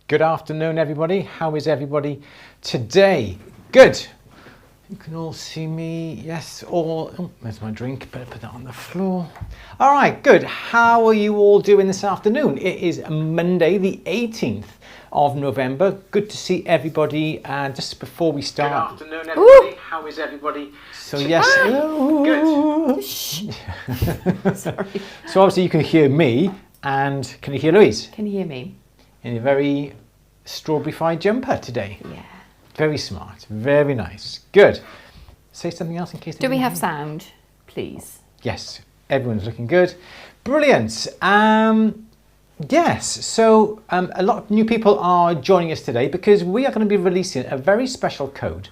Good afternoon, everybody. How is everybody today? Good. You can all see me. Yes, all. Oh, there's my drink. Better put that on the floor. All right, good. How are you all doing this afternoon? It is Monday, the 18th of November. Good to see everybody. Just before we start. Good afternoon, everybody. How is everybody? So yes. Good. Sorry. So obviously you can hear me, and can you hear Louise? Can you hear me? In a very strawberry-fied jumper today. Yeah. Very smart. Very nice. Good. Say something else in case. Do we have sound, please? Yes. Everyone's looking good. Brilliant. Yes. So a lot of new people are joining us today because we are going to be releasing a very special code.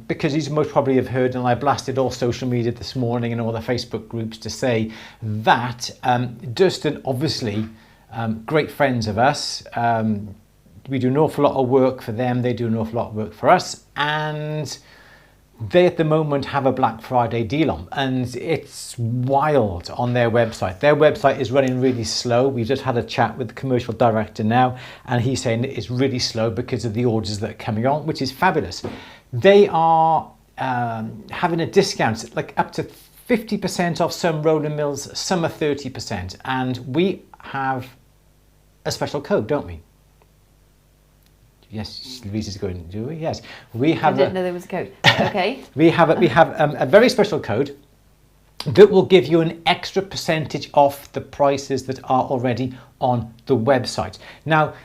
Because you most probably have heard, and I blasted all social media this morning and all the Facebook groups to say that Durston, obviously, great friends of us. We do an awful lot of work for them. They do an awful lot of work for us. And they at the moment have a Black Friday deal on. And it's wild on their website. Their website is running really slow. We just had a chat with the commercial director now. And he's saying it's really slow because of the orders that are coming on, which is fabulous. They are having a discount, like up to 50% off some rolling mills, some are 30%. And we have a special code, don't we? Yes, Louise is going, do we? Yes. We have I didn't know there was a code. Okay. we have a very special code that will give you an extra percentage off the prices that are already on the website. Now,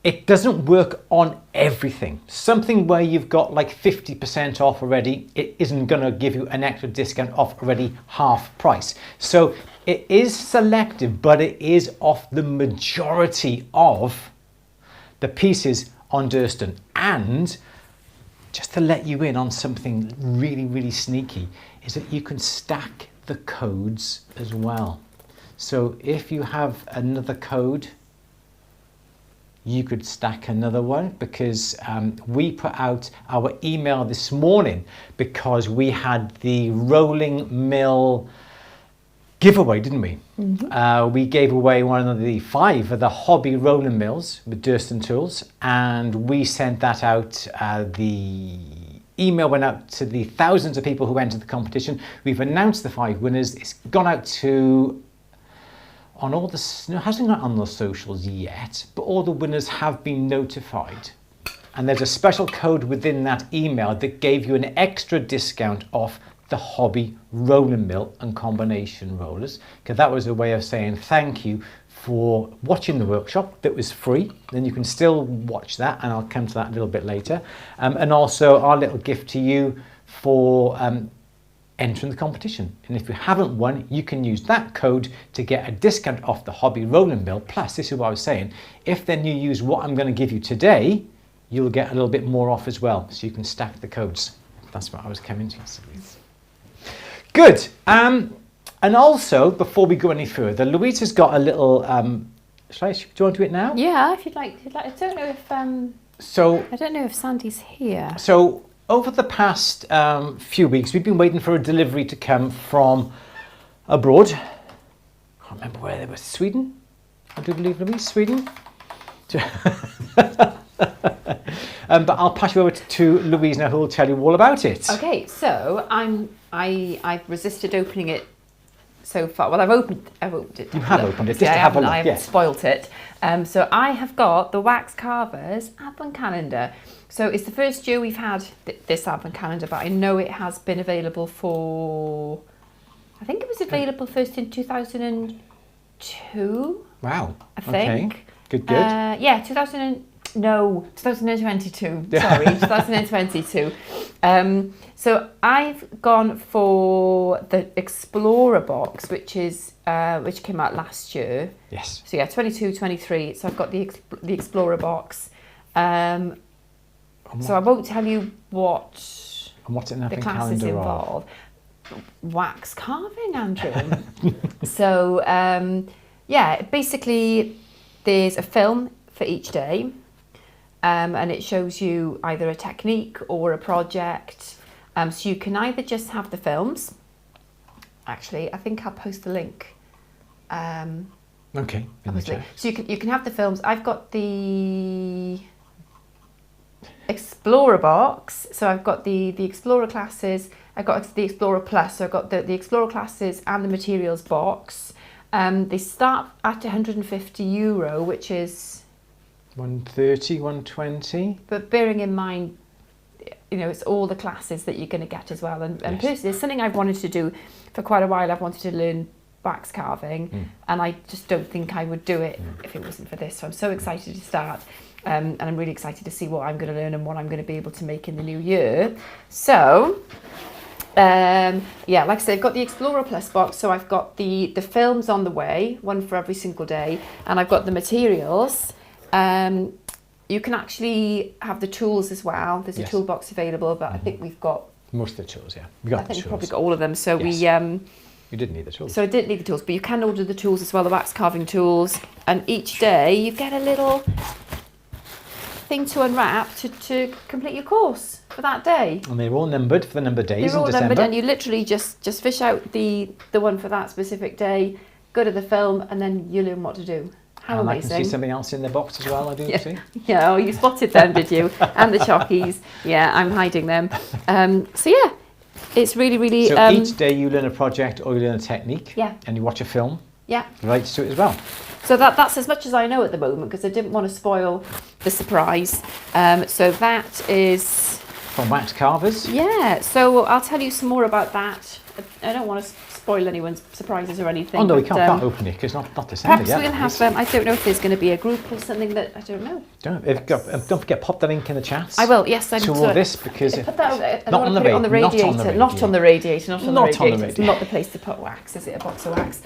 it doesn't work on everything. Something where you've got like 50% off already, it isn't going to give you an extra discount off already half price. So it is selective, but it is off the majority of the pieces on Durston. And just to let you in on something really, really sneaky, is that you can stack the codes as well. So if you have another code, you could stack another one, because we put out our email this morning because we had the rolling mill giveaway, didn't we? Mm-hmm. We gave away one of the 5 of the hobby rolling mills with Durston tools, and we sent that out. The email went out to the thousands of people who entered the competition. We've announced the 5 winners. It's gone out to on all the, no, it hasn't gone on the socials yet, but all the winners have been notified. And there's a special code within that email that gave you an extra discount off the hobby rolling mill and combination rollers, because that was a way of saying thank you for watching the workshop that was free. Then you can still watch that, and I'll come to that a little bit later. And also our little gift to you for entering the competition. And if you haven't won, you can use that code to get a discount off the hobby rolling mill. Plus, this is what I was saying, if then you use what I'm going to give you today, you'll get a little bit more off as well. So you can stack the codes. That's what I was coming to. Good. And also, before we go any further, Louise has got a little, do you want to do it now? Yeah, if you'd like. I don't know if Sandy's here. So over the past few weeks, we've been waiting for a delivery to come from abroad. I can't remember where they were. Sweden? I do believe, Louise, Sweden. But I'll pass you over to Louise now, who will tell you all about it. Okay, so I've resisted opening it so far. Well, I've opened it. You have opened it, just to have a look. I haven't spoilt it. So I have got the Wax Carver's Advent Calendar. So it's the first year we've had this Advent Calendar, but I know it has been available for, I think it was available first in 2002. Wow. I think. Okay. Good. Yeah, 2022. Sorry, 2022. So I've gone for the Explorer box, which came out last year. Yes. So yeah, 22, 23. So I've got the Explorer box. So I won't tell you what's in the classes involved. Wax carving, Andrew. So yeah, basically there's a film for each day. And it shows you either a technique or a project. So you can either just have the films. Actually, I think I'll post the link. Okay. Obviously. So you can have the films. I've got the Explorer box. So I've got the Explorer classes. I've got the Explorer Plus. So I've got the Explorer classes and the materials box. They start at €150, which is 130, 120. But bearing in mind, it's all the classes that you're going to get as well. And personally, it's something I've wanted to do for quite a while. I've wanted to learn wax carving, and I just don't think I would do it if it wasn't for this. So I'm so excited to start, and I'm really excited to see what I'm going to learn and what I'm going to be able to make in the new year. So, like I said, I've got the Explorer Plus box, so I've got the films on the way, one for every single day, and I've got the materials. You can actually have the tools as well. There's a toolbox available, but I think we've got most of the tools. Yeah, we got. I think we've probably got all of them. So You didn't need the tools. So I didn't need the tools, but you can order the tools as well, the wax carving tools. And each day you get a little thing to unwrap to complete your course for that day. And they're all numbered for the number of days They're in all December. numbered, and you literally just fish out the one for that specific day, go to the film, and then you learn what to do. How and amazing. I can see something else in the box as well, I do see. Yeah, you spotted them, did you? And the chockies. Yeah, I'm hiding them. So yeah, it's really, really... So each day you learn a project or you learn a technique. Yeah. And you watch a film. Yeah. Relates to it as well. So that's as much as I know at the moment, because I didn't want to spoil the surprise. So that is... From Wax Carvers. Yeah, so I'll tell you some more about that. I don't want to spoil anyone's surprises or anything. Oh no, we can't open it because not December perhaps yet. we'll have them. I don't know if there's going to be a group or something that I don't know. Don't forget, pop that link in the chats. I will. Yes, I'm to all this because put that not on the radiator. Not on the radiator. It's not the place to put wax. Is it a box of wax?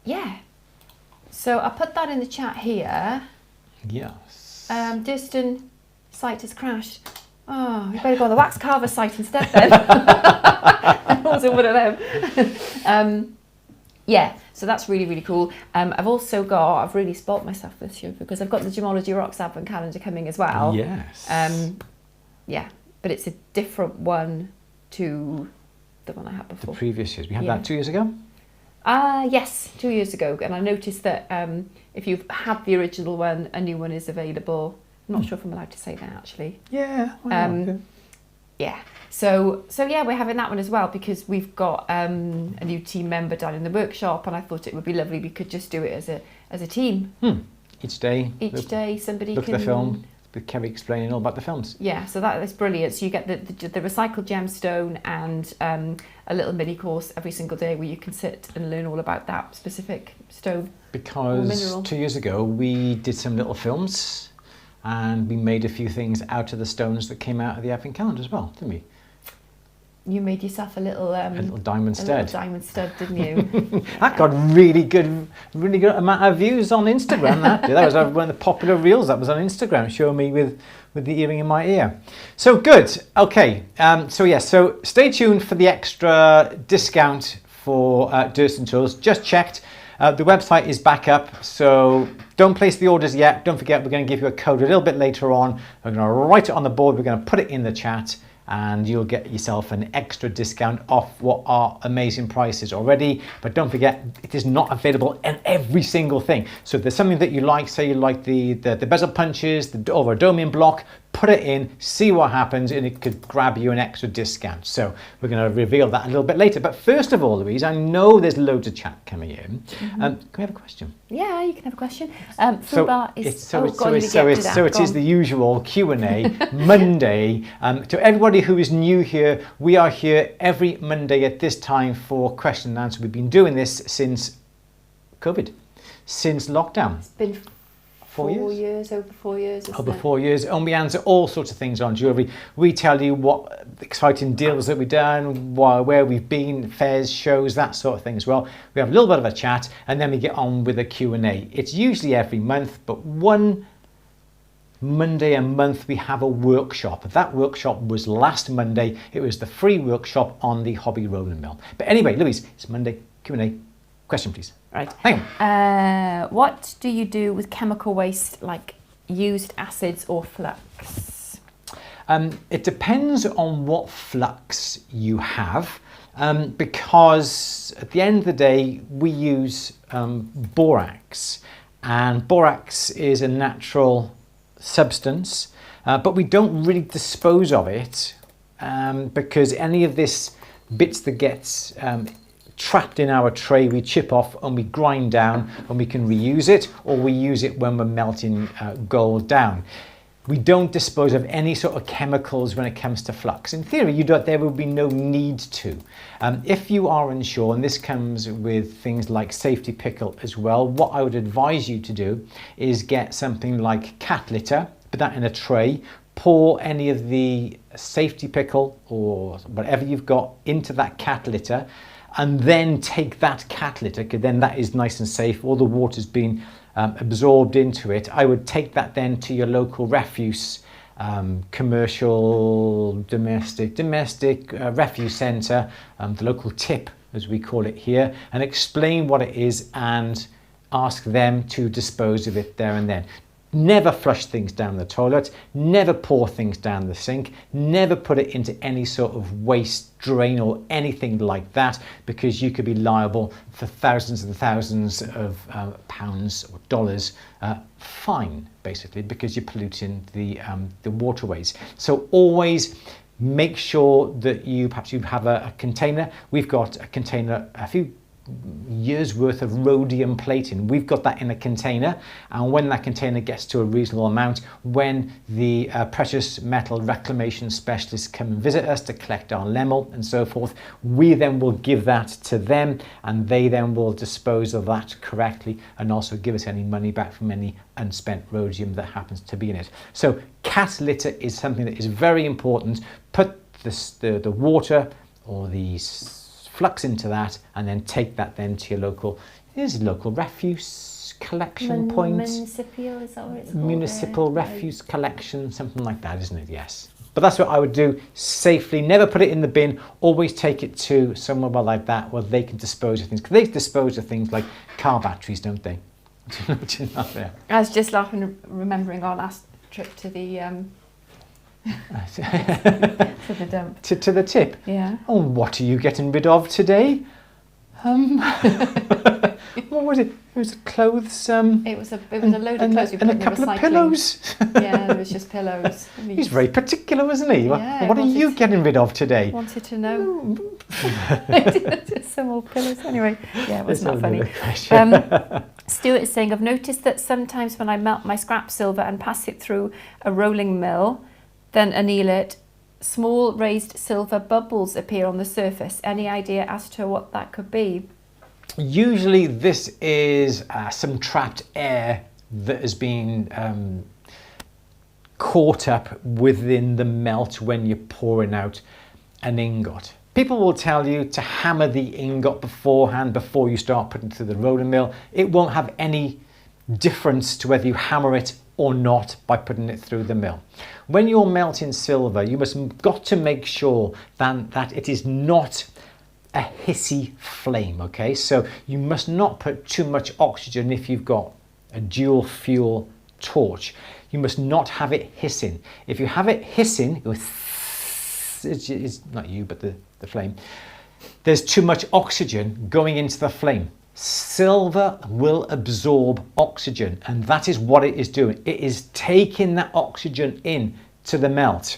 Yeah. So I'll put that in the chat here. Yes. Durston site has crashed. Oh, you better go on the Wax Carver site instead then. I'm also one of them. Yeah, so that's really, really cool. I've really spoilt myself this year because I've got the Gemology Rocks Advent calendar coming as well. Yes. Yeah, but it's a different one to the one I had before. The previous years. We had that 2 years ago? Yes, 2 years ago. And I noticed that if you've had the original one, a new one is available. I'm not sure if I'm allowed to say that actually. Yeah. Why not? Yeah. So yeah, we're having that one as well because we've got a new team member down in the workshop, and I thought it would be lovely. We could just do it as a team. Each day. Each day, somebody look can at the film. With Kerry explaining all about the films. Yeah, so that is brilliant. So you get the recycled gemstone and a little mini course every single day where you can sit and learn all about that specific stone. Because 2 years ago we did some little films and we made a few things out of the stones that came out of the Advent calendar as well, didn't we? You made yourself a little diamond stud. A little diamond stud, didn't you? That got really good amount of views on Instagram. That was one of the popular reels that was on Instagram, showing me with the earring in my ear. So good. Okay. So stay tuned for the extra discount for Durston tools. Just checked. The website is back up, so don't place the orders yet. Don't forget, we're going to give you a code a little bit later on. We're going to write it on the board. We're going to put it in the chat, and you'll get yourself an extra discount off what are amazing prices already. But don't forget, it is not available in every single thing. So if there's something that you like, say you like the bezel punches, the Domian block, put it in, see what happens, and it could grab you an extra discount. So we're going to reveal that a little bit later. But first of all, Louise, I know there's loads of chat coming in. Can we have a question? Yeah, you can have a question. It is the usual Q&A Monday. To everybody who is new here, we are here every Monday at this time for question and answer. We've been doing this since COVID, since lockdown. It's been 4 years? Over 4 years. Over 4 years, and we answer all sorts of things on jewellery. We tell you what exciting deals that we've done, where we've been, fairs, shows, that sort of thing as well. We have a little bit of a chat, and then we get on with a Q&A. It's usually every month, but one Monday a month we have a workshop. That workshop was last Monday. It was the free workshop on the hobby rolling mill. But anyway, Louise, it's Monday, Q&A. Question, please. Right. Hang on. What do you do with chemical waste like used acids or flux? It depends on what flux you have. because at the end of the day we use borax, and borax is a natural substance, but we don't really dispose of it because any of this bits that gets trapped in our tray we chip off and we grind down and we can reuse it, or we use it when we're melting gold down. We don't dispose of any sort of chemicals when it comes to flux. In theory, there will be no need to. If you are unsure, and this comes with things like safety pickle as well, what I would advise you to do is get something like cat litter, put that in a tray, pour any of the safety pickle or whatever you've got into that cat litter, and then take that cat litter, because then that is nice and safe, all the water's been absorbed into it. I would take that then to your local refuse, commercial, domestic refuse centre, the local tip as we call it here, and explain what it is and ask them to dispose of it there and then. Never flush things down the toilet, never pour things down the sink, never put it into any sort of waste drain or anything like that, because you could be liable for thousands and thousands of pounds or dollars fine, basically, because you're polluting the waterways. So always make sure that you have a container. We've got a container, a few years worth of rhodium plating. We've got that in a container, and when that container gets to a reasonable amount, when the precious metal reclamation specialists come and visit us to collect our lemel and so forth, we then will give that to them, and they then will dispose of that correctly and also give us any money back from any unspent rhodium that happens to be in it. So cat litter is something that is very important. Put the water or the flux into that, and then take that then to your local refuse collection point. Municipal, is that what it's called? Municipal refuse collection, something like that, isn't it? Yes. But that's what I would do safely. Never put it in the bin. Always take it to somewhere like that where they can dispose of things. Because they dispose of things like car batteries, don't they? I was just laughing, remembering our last trip to the to the dump. To the tip? Yeah. Oh, what are you getting rid of today? What was it? It was clothes. It was a load of clothes we put and in a couple the of pillows. Yeah, there was just pillows. He's very particular, wasn't he? Yeah, what are you getting rid of today? Wanted to know. Just some old pillows. Anyway, yeah, it was not funny. Stuart is saying, I've noticed that sometimes when I melt my scrap silver and pass it through a rolling mill, then anneal it, small raised silver bubbles appear on the surface. Any idea as to what that could be? Usually this is some trapped air that has been caught up within the melt when you're pouring out an ingot. People will tell you to hammer the ingot beforehand before you start putting it through the rolling mill. It won't have any difference to whether you hammer it or not by putting it through the mill. When you're melting silver, you got to make sure that it is not a hissy flame, okay? So you must not put too much oxygen if you've got a dual fuel torch. You must not have it hissing. If you have it hissing, it's not you, but the flame, there's too much oxygen going into the flame. Silver will absorb oxygen, and that is what it is doing. It is taking that oxygen in to the melt.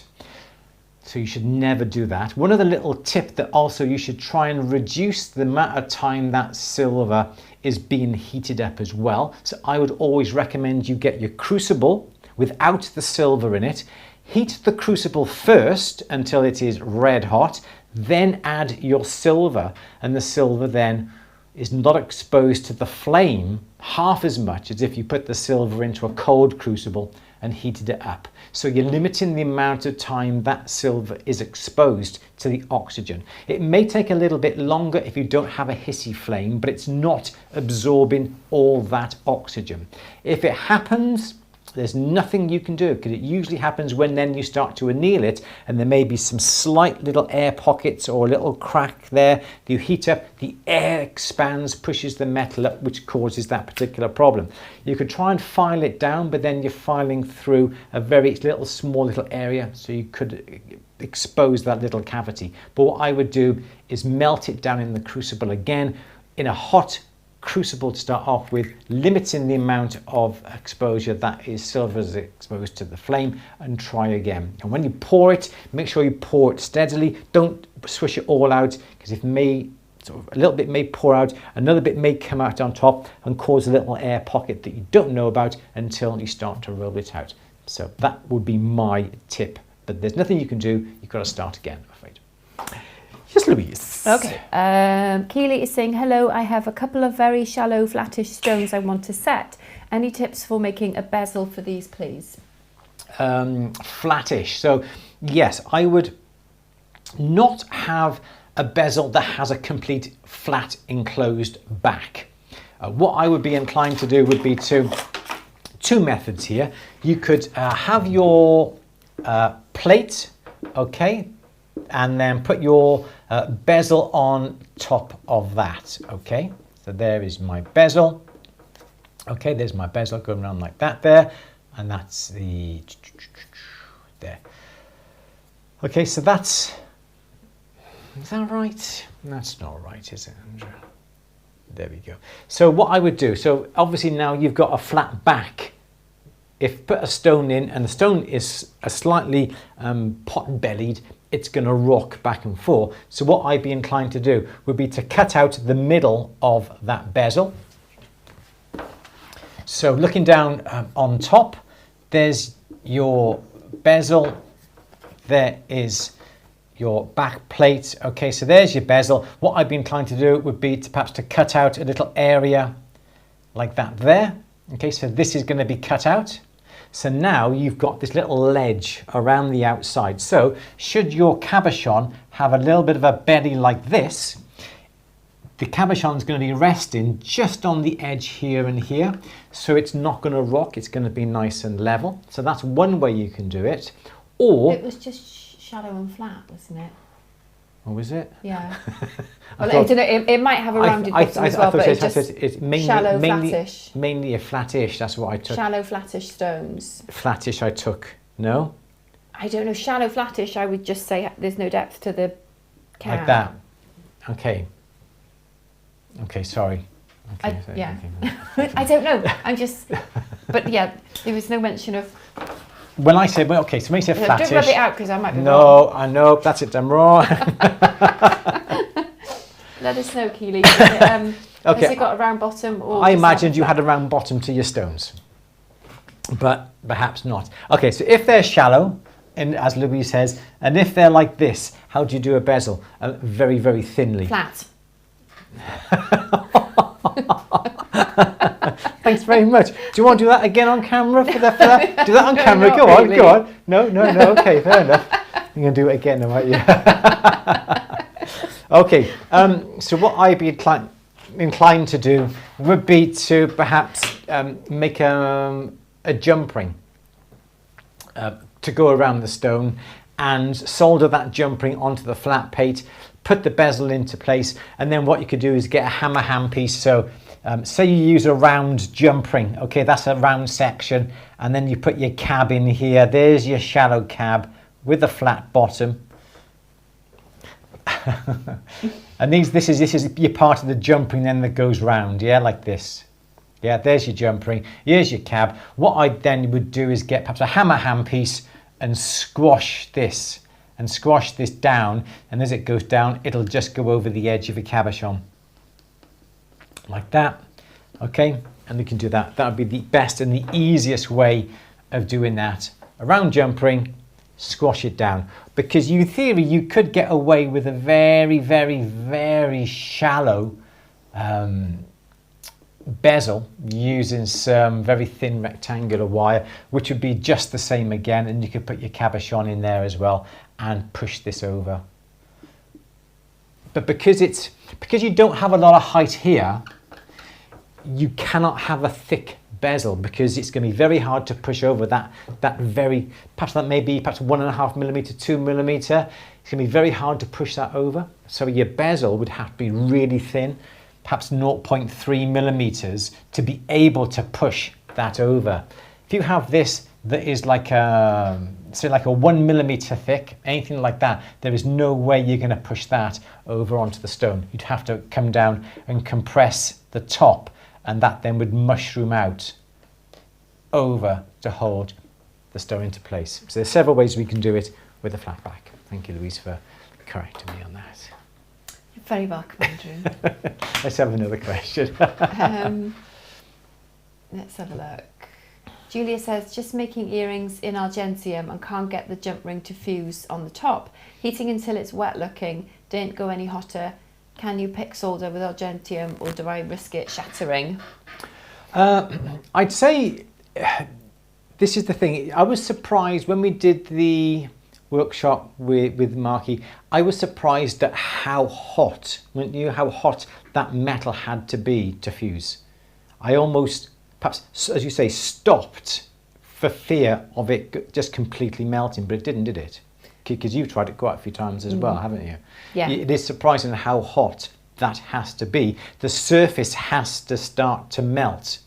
So you should never do that. One other little tip that also you should try and reduce the amount of time that silver is being heated up as well. So I would always recommend you get your crucible without the silver in it. Heat the crucible first until it is red hot, then add your silver, and the silver then is not exposed to the flame half as much as if you put the silver into a cold crucible and heated it up. So you're limiting the amount of time that silver is exposed to the oxygen. It may take a little bit longer if you don't have a hissy flame, but it's not absorbing all that oxygen. If it happens There's nothing you can do, because it usually happens when then you start to anneal it and there may be some slight little air pockets or a little crack there. You heat up, the air expands, pushes the metal up, which causes that particular problem. You could try and file it down, but then you're filing through a very small little area, so you could expose that little cavity. But what I would do is melt it down in the crucible again, in a hot crucible to start off with, limiting the amount of exposure that is silver is exposed to the flame, and try again. And when you pour it, make sure you pour it steadily. Don't swish it all out, because it may a little bit may pour out, another bit may come out on top and cause a little air pocket that you don't know about until you start to roll it out. So that would be my tip, but there's nothing you can do. You've got to start again, I'm afraid. Yes, Louise. Okay. Keely is saying, hello, I have a couple of very shallow flattish stones I want to set. Any tips for making a bezel for these, please? Flattish. So yes, I would not have a bezel that has a complete flat enclosed back. What I would be inclined to do would be two methods here. You could have your plate, okay, and then put your bezel on top of that, okay. So there is my bezel. Okay, there's my bezel going around like that there, and that's the there. Okay, so that's, is that right? That's not right, is it, Andrew? There we go. So what I would do, so obviously now you've got a flat back. If put a stone in and the stone is a slightly pot-bellied, it's going to rock back and forth. So what I'd be inclined to do would be to cut out the middle of that bezel. So looking down on top, there's your bezel, there is your back plate. Okay, so there's your bezel. What I'd be inclined to do would be to perhaps to cut out a little area like that there. Okay, so this is going to be cut out. So now you've got this little ledge around the outside. So should your cabochon have a little bit of a belly like this, the cabochon is going to be resting just on the edge here and here. So it's not going to rock, it's going to be nice and level. So that's one way you can do it. Or it was just shallow and flat, wasn't it? Or was it? Yeah. Well, I don't know, it might have a rounded bottom as well, but it's mainly, shallow, flattish. Mainly a flattish, that's what I took. Shallow, flattish stones. Flattish I took, no? I don't know, shallow, flattish, I would just say there's no depth to the cab. Like that, okay. Okay, sorry. Okay, yeah. Okay. I don't know, I'm just, but yeah, there was no mention of... When I say, well, okay, so when you say flattish... Don't rub it out, because I might be wrong. No, I know, that's it, I'm wrong. Let us know, Keely. Okay. Has it got a round bottom? Or I imagined you had a round bottom to your stones, but perhaps not. Okay, so if they're shallow, and as Louise says, and if they're like this, how do you do a bezel? Very, very thinly. Flat. Thanks very much. Do you want to do that again on camera for that? Do that on camera. Go on, really. Go on. No. Okay, fair enough. You're going to do it again, aren't you? Okay. So what I'd be inclined to do would be to perhaps make a jump ring to go around the stone and solder that jump ring onto the flat plate, put the bezel into place, and then what you could do is get a hammer hand piece. So say you use a round jump ring, okay, that's a round section, and then you put your cab in here. There's your shallow cab with a flat bottom. And this is your part of the jump ring then that goes round, yeah, like this. Yeah, there's your jump ring, here's your cab. What I then would do is get perhaps a hammer hand piece and squash this down, and as it goes down, it'll just go over the edge of a cabochon. Like that, okay, and we can do that. That would be the best and the easiest way of doing that. A round jump ring, squash it down, because in theory you could get away with a very, very, very shallow bezel using some very thin rectangular wire, which would be just the same again, and you could put your cabochon in there as well and push this over. But because you don't have a lot of height here, you cannot have a thick bezel, because it's going to be very hard to push over that perhaps 1.5 millimeter, 2 millimeter. It's going to be very hard to push that over. So your bezel would have to be really thin, perhaps 0.3 millimeters, to be able to push that over. If you have this that is like a 1 millimeter thick, anything like that, there is no way you're going to push that over onto the stone. You'd have to come down and compress the top, and that then would mushroom out over to hold the stone into place. So there's several ways we can do it with a flat back. Thank you, Louise, for correcting me on that. You're very welcome, Andrew. Let's have another question. Let's have a look. Julia says, just making earrings in argentium and can't get the jump ring to fuse on the top. Heating until it's wet looking, don't go any hotter. Can you pick solder with argentium, or do I risk it shattering? I'd say this is the thing. I was surprised when we did the workshop with Marky. I was surprised at how hot, how hot that metal had to be to fuse. I almost, perhaps, as you say, stopped for fear of it just completely melting, but it didn't, did it? Because you've tried it quite a few times as well, haven't you? Yeah. It is surprising how hot that has to be. The surface has to start to melt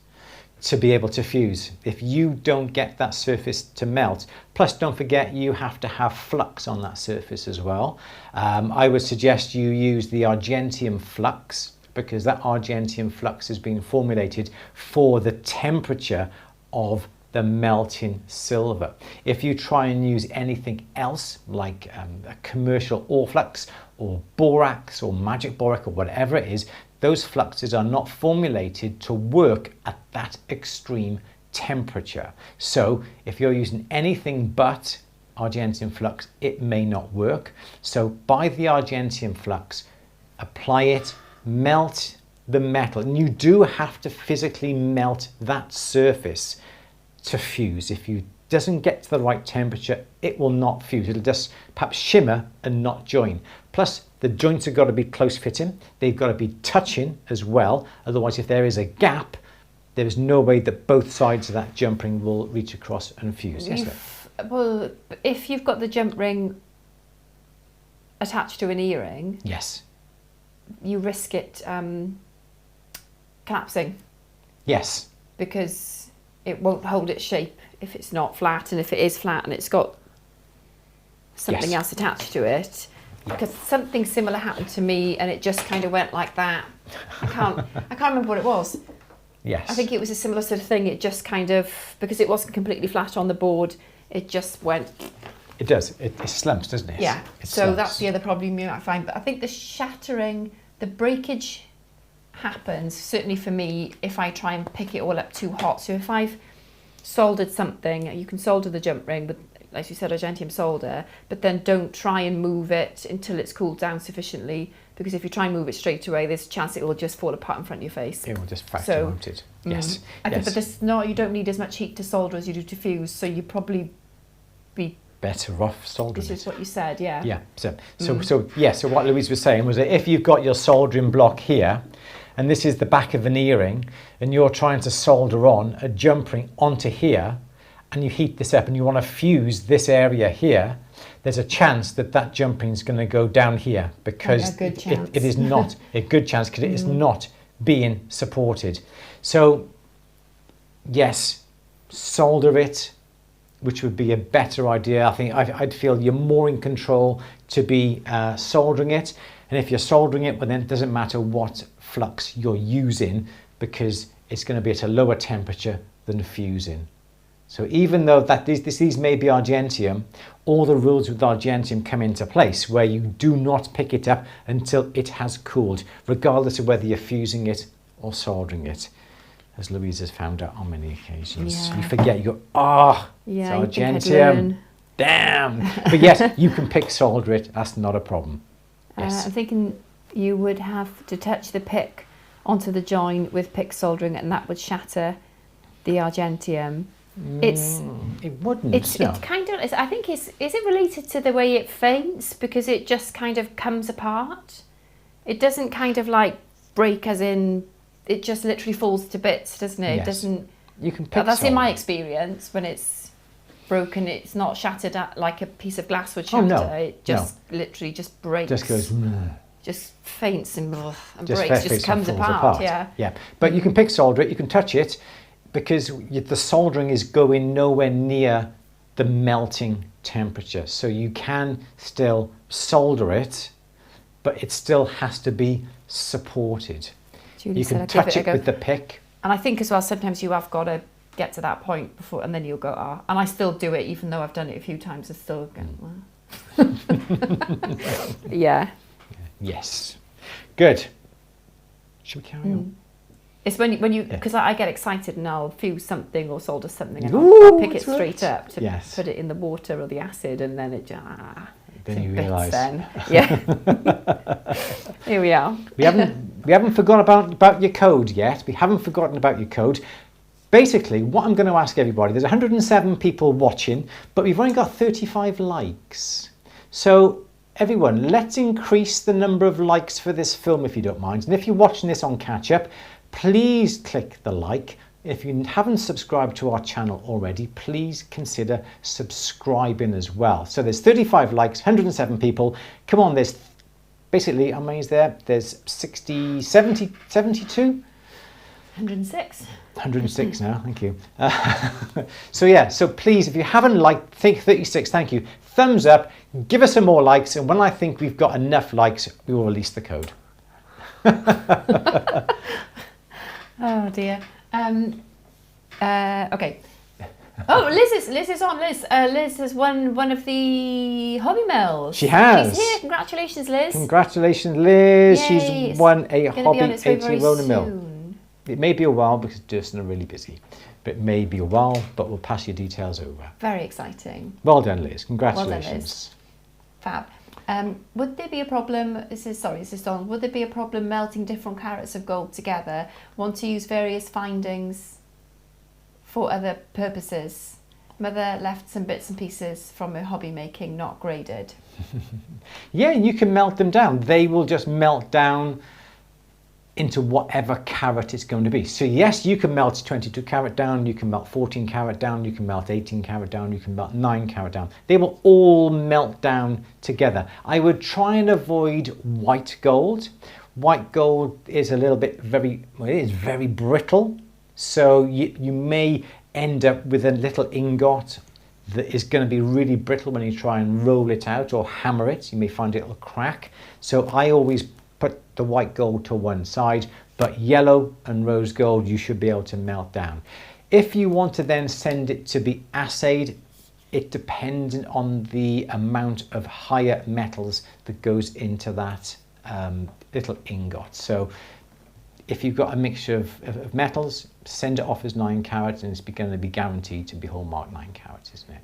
to be able to fuse. If you don't get that surface to melt, plus don't forget you have to have flux on that surface as well. I would suggest you use the argentium flux, because that argentium flux has been formulated for the temperature of the melting silver. If you try and use anything else like a commercial ore flux or borax or magic borax or whatever it is, those fluxes are not formulated to work at that extreme temperature. So if you're using anything but argentium flux, it may not work. So buy the argentium flux, apply it, melt the metal, and you do have to physically melt that surface to fuse. If you doesn't get to the right temperature, it will not fuse. It'll just perhaps shimmer and not join. Plus the joints have got to be close fitting. They've got to be touching as well. Otherwise, if there is a gap, there is no way that both sides of that jump ring will reach across and fuse. Yes, sir? Well, if you've got the jump ring attached to an earring, yes, you risk it collapsing. Yes. Because it won't hold its shape if it's not flat, and if it is flat and it's got something else attached to it. Because something similar happened to me, and it just kind of went like that. I can't remember what it was. Yes. I think it was a similar sort of thing. It just kind of, because it wasn't completely flat on the board, it just went. It does. It slumps, doesn't it? Yeah. It so slumps. that's the other problem you might find. But I think the shattering, the breakage happens, certainly for me, if I try and pick it all up too hot. So if I've soldered something, you can solder the jump ring with, as you said, argentium solder, but then don't try and move it until it's cooled down sufficiently, because if you try and move it straight away, there's a chance it will just fall apart in front of your face. It will just fracture, won't it? Yes. I think, but you don't need as much heat to solder as you do to fuse, so you probably be better off soldering. This is what you said, yeah. Yeah. So what Louise was saying was that if you've got your soldering block here, and this is the back of an earring, and you're trying to solder on a jump ring onto here, and you heat this up and you want to fuse this area here, there's a chance that that jump ring is going to go down here, because it is not a good chance, because it is not being supported. So yes, solder it, which would be a better idea. I think I'd feel you're more in control to be soldering it. And if you're soldering it, well, then it doesn't matter what flux you're using, because it's going to be at a lower temperature than fusing. So even though these may be argentium, all the rules with argentium come into place, where you do not pick it up until it has cooled, regardless of whether you're fusing it or soldering it, as Louise has found out on many occasions. Yeah. You forget, you go, it's argentium, damn. But yes, you can pick solder it, that's not a problem. Yes. I'm thinking you would have to touch the pick onto the join with pick soldering, and that would shatter the argentium. It wouldn't. It kind of is. I think is it related to the way it faints, because it just kind of comes apart. It doesn't kind of like break, as in it just literally falls to bits, doesn't it? Yes. It doesn't. You can pick That's in my soldering. experience. When it's broken, it's not shattered like a piece of glass would shatter. Oh, no. It just literally just breaks. Just goes. Just faints and Just breaks, faints just comes and falls apart. Yeah. Yeah. But you can pick solder it, you can touch it, because the soldering is going nowhere near the melting temperature. So you can still solder it, but it still has to be supported. Julie You said can I'd give touch it a it go. with the pick. And I think as well, sometimes you have got to get to that point before, and then you'll go, ah. And I still do it, even though I've done it a few times. I still go, yeah. Yes. Good. Should we carry on? It's when you because I get excited and I'll fuse something or solder something and Ooh, I'll pick it it's worked. straight up to Yes. put it in the water or the acid, and then it Then you bits realise. then. Yeah. Here we are. We haven't forgotten about your code yet. We haven't forgotten about your code. Basically, what I'm going to ask everybody, there's 107 people watching, but we've only got 35 likes. So everyone, let's increase the number of likes for this film if you don't mind. And if you're watching this on catch up, please click the like. If you haven't subscribed to our channel already, please consider subscribing as well. So there's 35 likes, 107 people. Come on, there's basically, how many is there? There's 60, 70, 72? 106. 106 now, thank you. So yeah, so please, if you haven't liked, think 36, thank you. Thumbs up, give us some more likes, and when I think we've got enough likes, we will release the code. Oh dear. Okay. Oh, Liz is on. Liz has won one of the hobby mills. She has. She's here. Congratulations, Liz. Congratulations, Liz. Yay. She's won a Gonna be hobby on its way 80 very roller mill. soon. It may be a while because Durston are really busy, but it may be a while, but we'll pass your details over. Very exciting. Well done, Liz. Well done, Congratulations. Liz. Fab. Would there be a problem, would there be a problem melting different carats of gold together? Want to use various findings for other purposes? Mother left some bits and pieces from her hobby making, not graded. Yeah, you can melt them down. They will just melt down into whatever carat it's going to be. So yes, you can melt 22 carat down, you can melt 14 carat down, you can melt 18 carat down, you can melt 9 carat down. They will all melt down together. I would try and avoid white gold. White gold is a little bit it is very brittle. So you may end up with a little ingot that is going to be really brittle when you try and roll it out or hammer it. You may find it will crack. So I always put the white gold to one side, but yellow and rose gold you should be able to melt down. If you want to then send it to be assayed, it depends on the amount of higher metals that goes into that little ingot. So if you've got a mixture of metals, send it off as 9 carats and it's going to be guaranteed to be hallmarked 9 carats, isn't it?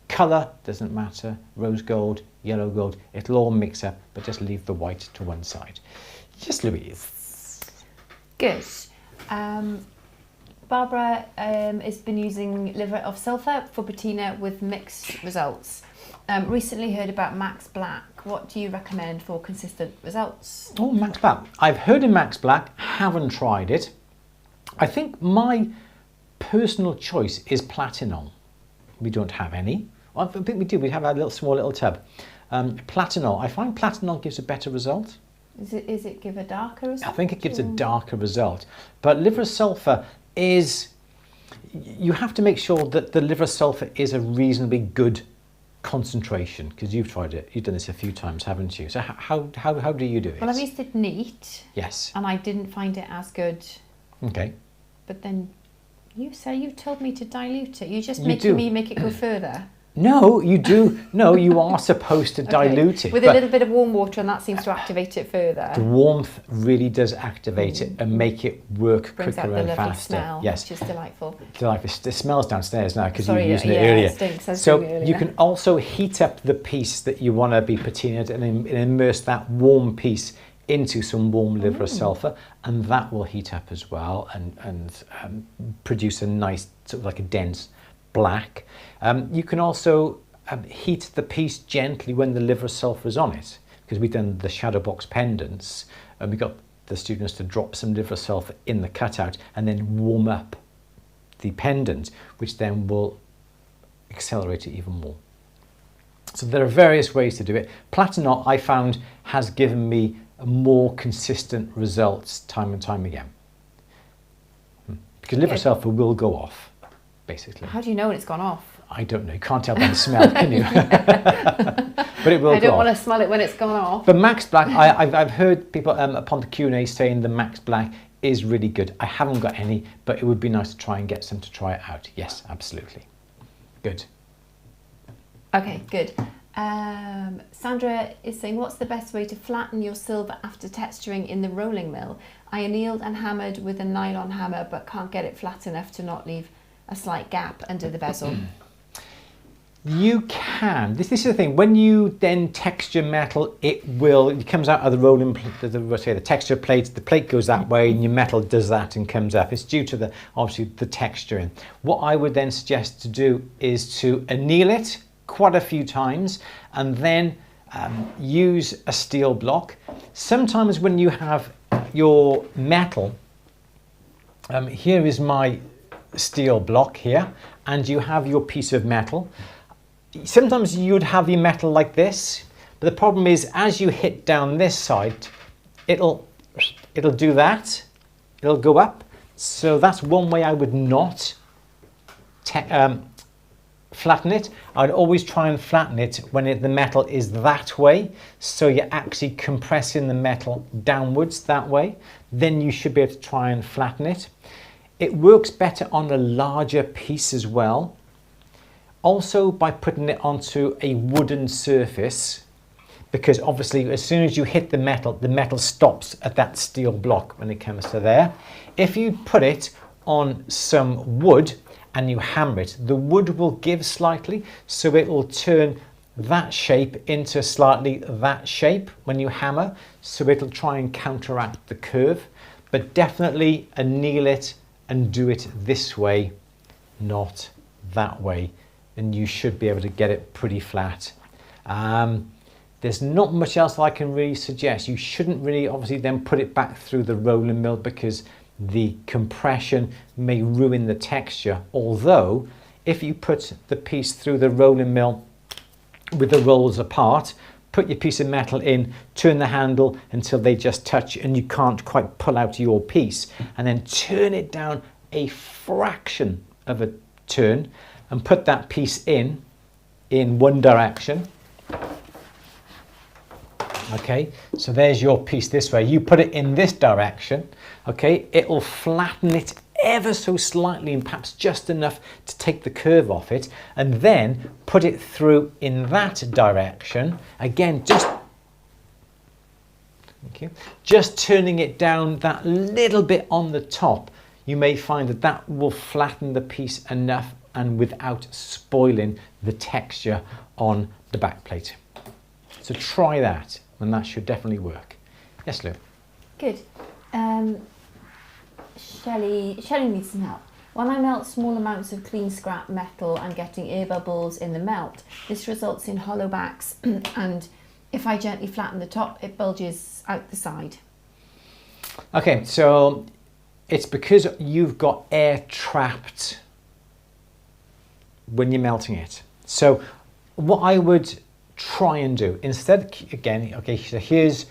Colour doesn't matter, rose gold, yellow gold, it'll all mix up, but just leave the white to one side. Yes, Louise. Good. Barbara has been using liver of sulphur for patina with mixed results. Recently heard about Max Black. What do you recommend for consistent results? Oh, Max Black. I've heard of Max Black, haven't tried it. I think my personal choice is platinol. We don't have any. I think we do. We have a small little tub. Platinol. I find platinol gives a better result. Is it give a darker result? I think it gives a darker result. But liver sulphur is, you have to make sure that the liver sulphur is a reasonably good concentration, because you've tried it. You've done this a few times, haven't you? So how do you do it? Well, I've used it neat. Yes. And I didn't find it as good. Okay. But then you told me to dilute it. You're just You making do. me make it go further. No, you do. No, you are supposed to dilute it. With a but little bit of warm water, and that seems to activate it further. the warmth really does activate it and make it work Brings out quicker the and lovely faster. smell, Yes. which is delightful. It smells downstairs now because you Sorry, used it yeah, earlier. it stinks. I was So doing it earlier. you can also heat up the piece that you want to be patinaed and immerse that warm piece into some warm liver sulphur, and that will heat up as well and produce a nice sort of like a dense black. You can also heat the piece gently when the liver sulphur is on it, because we've done the shadow box pendants and we got the students to drop some liver sulphur in the cutout and then warm up the pendant, which then will accelerate it even more. So there are various ways to do it. Platinum, I found, has given me more consistent results time and time again. Because liver sulfur will go off, basically. How do you know when it's gone off? I don't know. You can't tell by the smell, can you? But it will go off. I don't want to smell it when it's gone off. But Max Black, I've heard people upon the Q&A saying the Max Black is really good. I haven't got any, but it would be nice to try and get some to try it out. Yes, absolutely. Good. Okay, good. Sandra is saying, what's the best way to flatten your silver after texturing in the rolling mill? I annealed and hammered with a nylon hammer, but can't get it flat enough to not leave a slight gap under the bezel. You can. This is the thing. When you then texture metal, it comes out of the rolling, the texture plate. The plate goes that way, and your metal does that and comes up. It's due to obviously the texturing. What I would then suggest to do is to anneal it quite a few times, and then use a steel block. Sometimes when you have your metal, here is my steel block here, and you have your piece of metal. Sometimes you'd have your metal like this, but the problem is as you hit down this side, it'll do that. It'll go up. So that's one way I would not flatten it. I'd always try and flatten it when the metal is that way. So you're actually compressing the metal downwards that way. Then you should be able to try and flatten it. It works better on a larger piece as well. Also by putting it onto a wooden surface, because obviously as soon as you hit the metal stops at that steel block when it comes to there. If you put it on some wood and you hammer it, the wood will give slightly, so it will turn that shape into slightly that shape when you hammer, so it'll try and counteract the curve. But definitely anneal it and do it this way, not that way, and you should be able to get it pretty flat. There's not much else I can really suggest. You shouldn't really obviously then put it back through the rolling mill, because the compression may ruin the texture. Although if you put the piece through the rolling mill with the rolls apart, put your piece of metal in, turn the handle until they just touch and you can't quite pull out your piece, and then turn it down a fraction of a turn and put that piece in one direction. Okay, so there's your piece this way. You put it in this direction, okay, it will flatten it ever so slightly and perhaps just enough to take the curve off it, and then put it through in that direction. Again, just turning it down that little bit on the top, you may find that that will flatten the piece enough and without spoiling the texture on the back plate. So try that, and that should definitely work. Yes, Lou? Good. Shelley needs some help. When I melt small amounts of clean scrap metal, I'm getting air bubbles in the melt. This results in hollow backs, and if I gently flatten the top, it bulges out the side. Okay, so it's because you've got air trapped when you're melting it. So what I would try and do instead, again, okay, so here's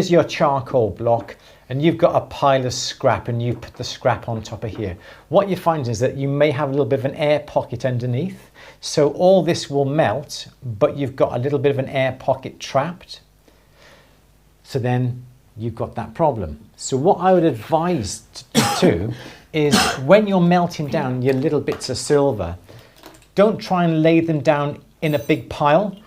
your charcoal block, and you've got a pile of scrap, and you put the scrap on top of here. What you find is that you may have a little bit of an air pocket underneath, so all this will melt, but you've got a little bit of an air pocket trapped, so then you've got that problem. So what I would advise to is when you're melting down your little bits of silver, don't try and lay them down in a big pile.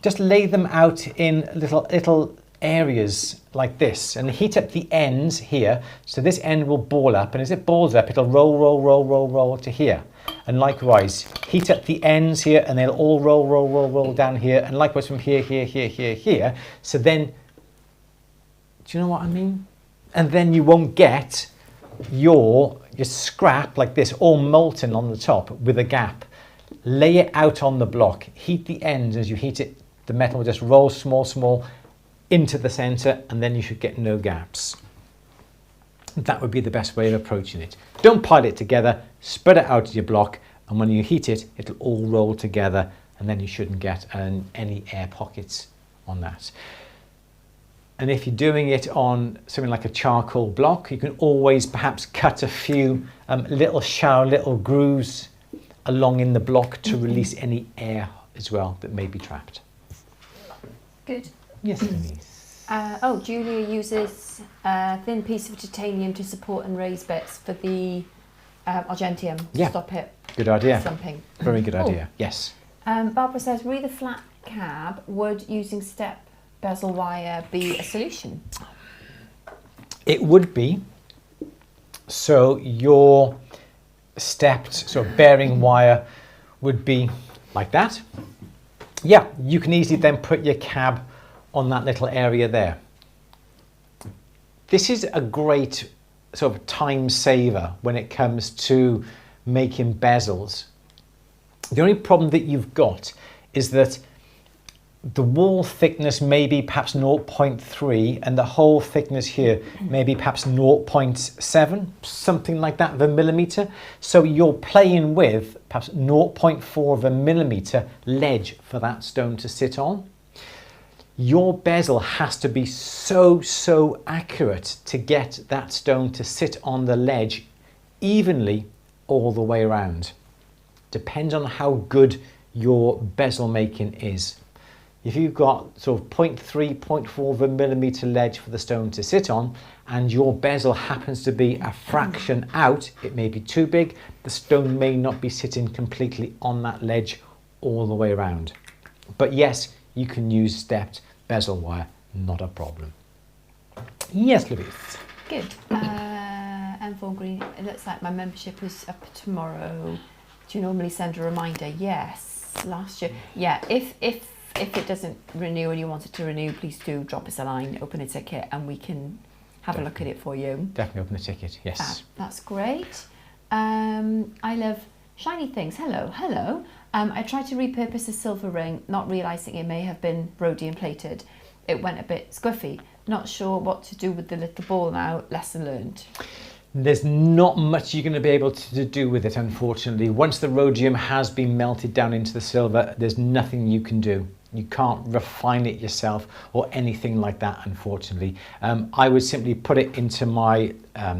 Just lay them out in little areas like this, and heat up the ends here. So this end will ball up, and as it balls up, it'll roll to here. And likewise, heat up the ends here, and they'll all roll down here. And likewise from here. So then, do you know what I mean? And then you won't get your scrap like this all molten on the top with a gap. Lay it out on the block, heat the ends. As you heat it, the metal will just roll small into the center, and then you should get no gaps. that would be the best way of approaching it. Don't pile it together, spread it out to your block, and when you heat it, it'll all roll together, and then you shouldn't get any air pockets on that. And if you're doing it on something like a charcoal block, you can always perhaps cut a few little grooves along in the block to release any air as well that may be trapped. Good. Yes, Louise. Julia uses a thin piece of titanium to support and raise bits for the Argentium to stop it Good idea. slumping. Very good idea, yes. Barbara says, re the flat cab, would using step bezel wire be a solution? It would be. So your stepped sort of bearing wire would be like that. Yeah, you can easily then put your cab on that little area there. This is a great sort of time saver when it comes to making bezels. The only problem that you've got is that the wall thickness may be perhaps 0.3 and the hole thickness here may be perhaps 0.7, something like that of a millimetre. So you're playing with perhaps 0.4 of a millimetre ledge for that stone to sit on. Your bezel has to be so accurate to get that stone to sit on the ledge evenly all the way around. Depends on how good your bezel making is. If you've got sort of 0.3, 0.4 of a millimetre ledge for the stone to sit on, and your bezel happens to be a fraction out, it may be too big, the stone may not be sitting completely on that ledge all the way around. But yes, you can use stepped bezel wire, not a problem. Yes, Louise. Good. M4 Green, it looks like my membership is up tomorrow. Do you normally send a reminder? Yes, last year. Yeah, if it doesn't renew and you want it to renew, please do drop us a line, open a ticket, and we can have a look at it for you. Definitely open the ticket, yes. That's great. I love shiny things. Hello. I tried to repurpose a silver ring, not realising it may have been rhodium plated. It went a bit squiffy. Not sure what to do with the little ball now. Lesson learned. There's not much you're going to be able to do with it, unfortunately. Once the rhodium has been melted down into the silver, there's nothing you can do. You can't refine it yourself or anything like that, unfortunately. I would simply put it into my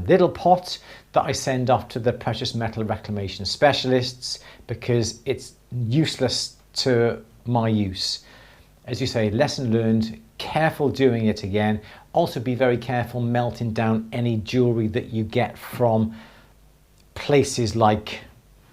little pot that I send off to the precious metal reclamation specialists, because it's useless to my use. As you say, lesson learned, careful doing it again. Also be very careful melting down any jewellery that you get from places like,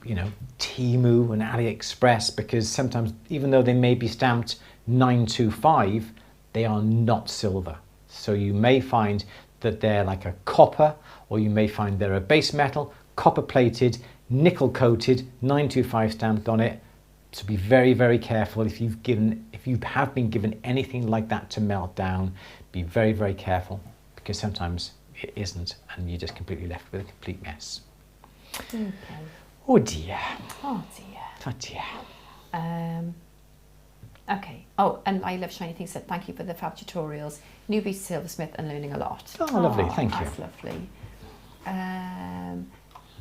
you know, Temu and AliExpress, because sometimes, even though they may be stamped 925, they are not silver. So you may find that they're like a copper, or you may find they're a base metal, copper plated, nickel coated, 925 stamped on it. So be very careful if you have been given anything like that to melt down. Be very careful, because sometimes it isn't, and you're just completely left with a complete mess. Okay. Oh dear. Oh dear. Oh dear. Okay. Oh, and I love shiny things. Said thank you for the fab tutorials. Newbie to silversmith and learning a lot. Oh, lovely. Thank you. That's lovely.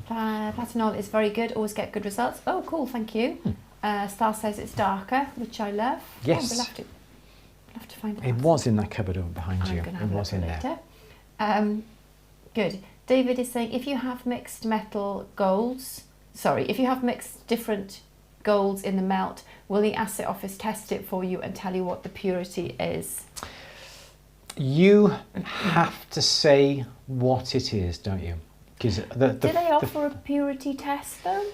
Platinol is very good. Always get good results. Oh, cool. Thank you. Star says it's darker, which I love. Yes. Oh, we'll have to find it. It was in that cupboard over behind you. It was in there. Good. David is saying if you have mixed different golds in the melt, will the asset office test it for you and tell you what the purity is? You have to say what it is, don't you? Because do they offer a purity test though?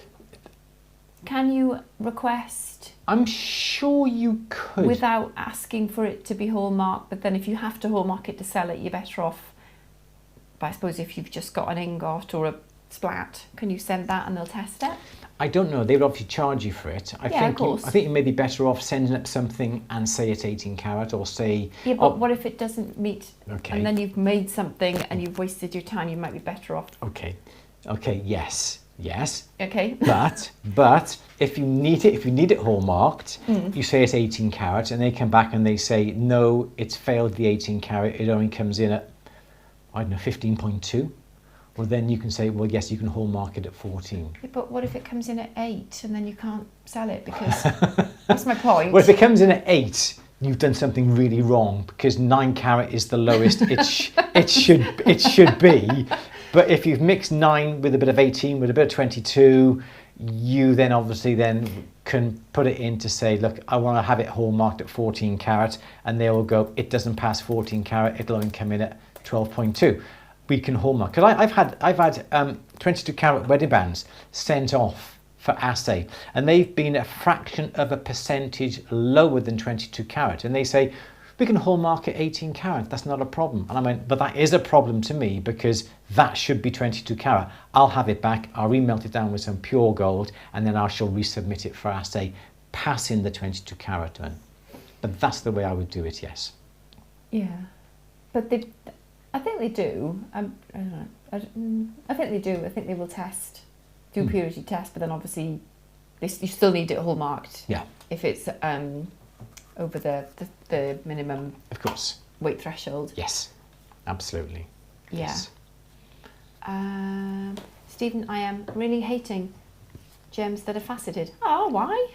Can you request? I'm sure you could. Without asking for it to be hallmarked, but then if you have to hallmark it to sell it, you're better off. But I suppose if you've just got an ingot or a splat, can you send that and they'll test it? I don't know. They would obviously charge you for it. I think you may be better off sending up something and say it's 18 carat, or say... Yeah, but what if it doesn't meet? Okay. And then you've made something and you've wasted your time. You might be better off. Okay. Yes. Okay. But if you need it hallmarked, you say it's 18 carat, and they come back and they say no, it's failed the 18 carat. It only comes in at, I don't know, 15.2. well then you can say, well yes, you can hallmark it at 14. Yeah, but what if it comes in at 8 and then you can't sell it because that's my point. Well, if it comes in at 8, you've done something really wrong, because 9 carat is the lowest it should be. But if you've mixed 9 with a bit of 18 with a bit of 22, you then obviously then can put it in to say, look, I want to have it hallmarked at 14 carat, and they will go, it doesn't pass 14 carat, it'll only come in at 12.2. We can hallmark, because I've had 22 carat wedding bands sent off for assay, and they've been a fraction of a percentage lower than 22 carat, and they say, we can hallmark at 18 carat, that's not a problem. And I went, but that is a problem to me, because that should be 22 carat. I'll have it back, I'll remelt it down with some pure gold, and then I shall resubmit it for assay, passing the 22 carat one. But that's the way I would do it, yes. Yeah, but I think they do. I don't know. I think they do. I think they will do a purity test, but then obviously you still need it hallmarked. Yeah. If it's over the minimum, of course, weight threshold. Yes, absolutely. Yeah. Yes. Stephen, I am really hating gems that are faceted. Oh, why?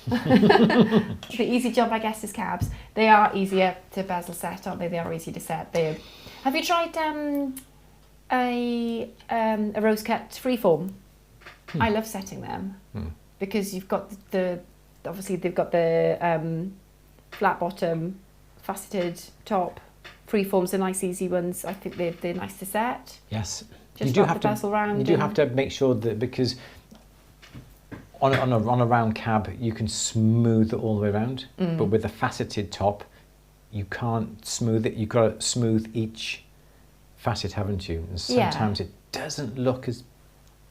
The easy job, I guess, is cabs. They are easier to bezel set, aren't they? They are easy to set. Have you tried a rose cut freeform? I love setting them because you've got obviously they've got the flat bottom, faceted top. Freeforms are nice, easy ones. I think they're nice to set. Yes. Just you do wrap have the bezel round. You do have to make sure that, because on a round cab you can smooth it all the way around, but with a faceted top you can't smooth it. You've got to smooth each facet, haven't you? And sometimes it doesn't look as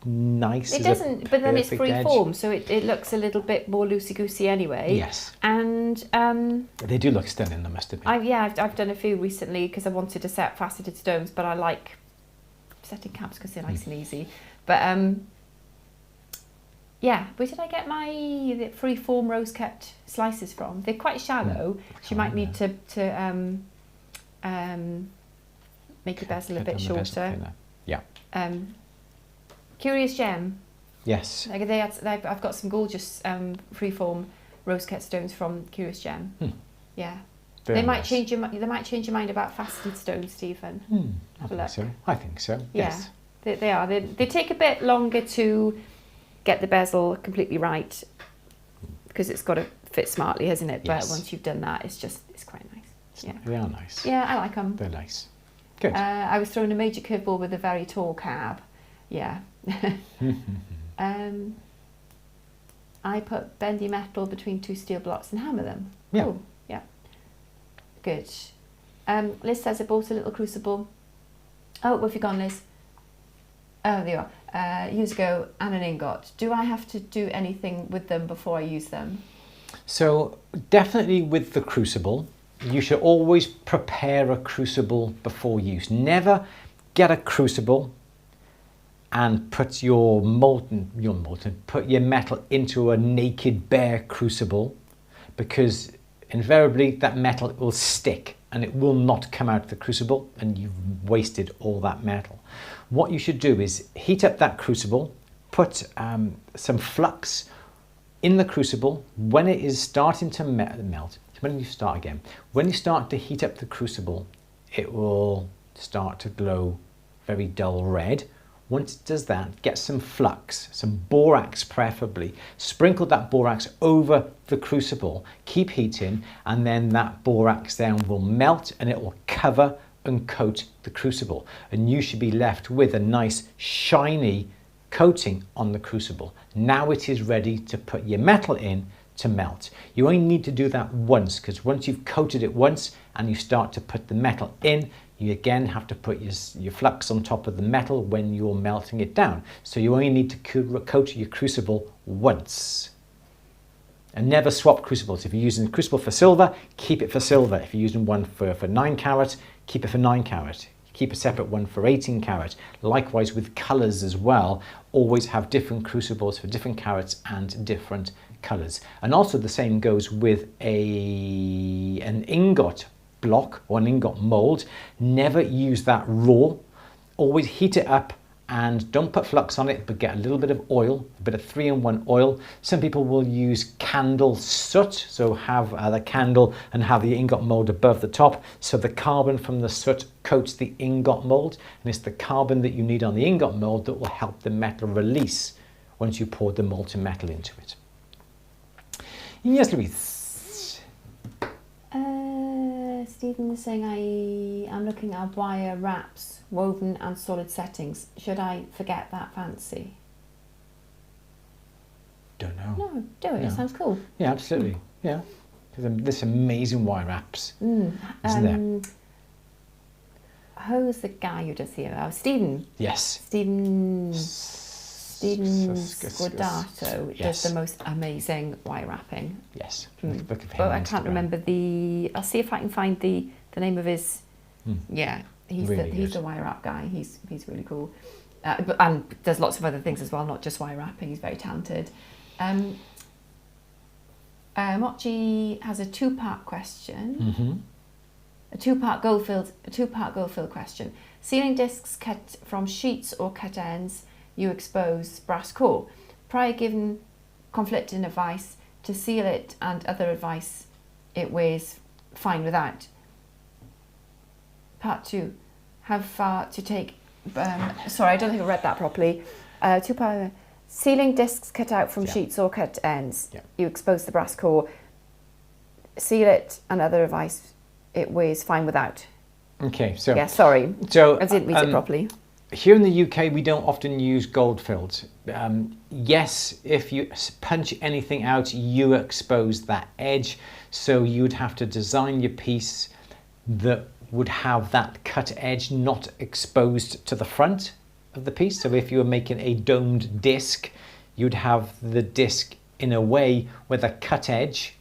nice. It doesn't, but then it's free form, so it looks a little bit more loosey-goosey anyway. Yes. And they do look stunning, I must admit. I've done a few recently because I wanted to set faceted stones, but I like setting cabs because they're nice and easy. But yeah, where did I get my free form rose cut slices from? They're quite shallow. So you might need to make your bezel a bit shorter. Yeah. Curious Gem. Yes. I've got some gorgeous freeform rose cut stones from Curious Gem. Yeah. They might change your mind about faceted stones, Stephen. Have a look. I think so. Yeah. Yes. They are. They take a bit longer to get the bezel completely right because it's got to fit smartly, hasn't it? Yes. But once you've done that, it's quite nice. Yeah. They are nice. Yeah, I like them. They're nice. Good. I was throwing a major curveball with a very tall cab. Yeah. I put bendy metal between 2 steel blocks and hammer them. Yeah. Ooh, yeah. Good. Liz says I bought a little crucible. Oh, where have you gone, Liz? Oh, there you are. Years ago, and an ingot. Do I have to do anything with them before I use them? So definitely with the crucible, you should always prepare a crucible before use. Never get a crucible and put your metal into a naked bare crucible, because invariably that metal will stick and it will not come out of the crucible and you've wasted all that metal. What you should do is heat up that crucible, put some flux in the crucible. When it is starting to melt, when you start to heat up the crucible, it will start to glow very dull red. Once it does that, get some flux, some borax preferably. Sprinkle that borax over the crucible, keep heating, and then that borax then will melt and it will cover and coat the crucible. And you should be left with a nice shiny coating on the crucible. Now it is ready to put your metal in to melt. You only need to do that once, because once you've coated it once and you start to put the metal in, you again have to put your flux on top of the metal when you're melting it down. So you only need to coat your crucible once. And never swap crucibles. If you're using a crucible for silver, keep it for silver. If you're using one for 9 carat, keep it for 9 carat. Keep a separate one for 18 carat. Likewise with colours as well. Always have different crucibles for different carats and different colours. And also the same goes with an ingot block or an ingot mould. Never use that raw. Always heat it up and don't put flux on it, but get a little bit of oil, a bit of 3-in-1 oil. Some people will use candle soot, so have the candle and have the ingot mold above the top, so the carbon from the soot coats the ingot mold, and it's the carbon that you need on the ingot mold that will help the metal release once you pour the molten metal into it. Yes, Louise. Stephen is saying I am looking at wire wraps, woven and solid settings. Should I forget that fancy? Don't know. No, do it. No. It sounds cool. Yeah, absolutely. Yeah. There's amazing wire wraps, isn't there? Who's the guy you just here? Oh, Stephen. Yes. Stephen Squadato does the most amazing wire wrapping. Yes. But I can't remember the. I'll see if I can find the name of his. Yeah, he's Really the wire wrap guy. He's really cool. And there's lots of other things as well, not just wire wrapping. He's very talented. Mochi has a two-part question. A two-part gold-filled question. Sealing discs cut from sheets or cut ends, you expose brass core. Prior given conflicting advice to seal it and other advice it wears fine without. Part 2. How far to take... sorry, I don't think I read that properly. Two-part... Sealing discs cut out from sheets or cut ends. You expose the brass core. Seal it and other advice it wears fine without. Okay, so... Yeah, sorry. So, I didn't read it properly. Here in the UK, we don't often use gold filled. Yes, if you punch anything out, you expose that edge. So you'd have to design your piece that would have that cut edge not exposed to the front of the piece. So if you were making a domed disc, you'd have the disc in a way where the cut edge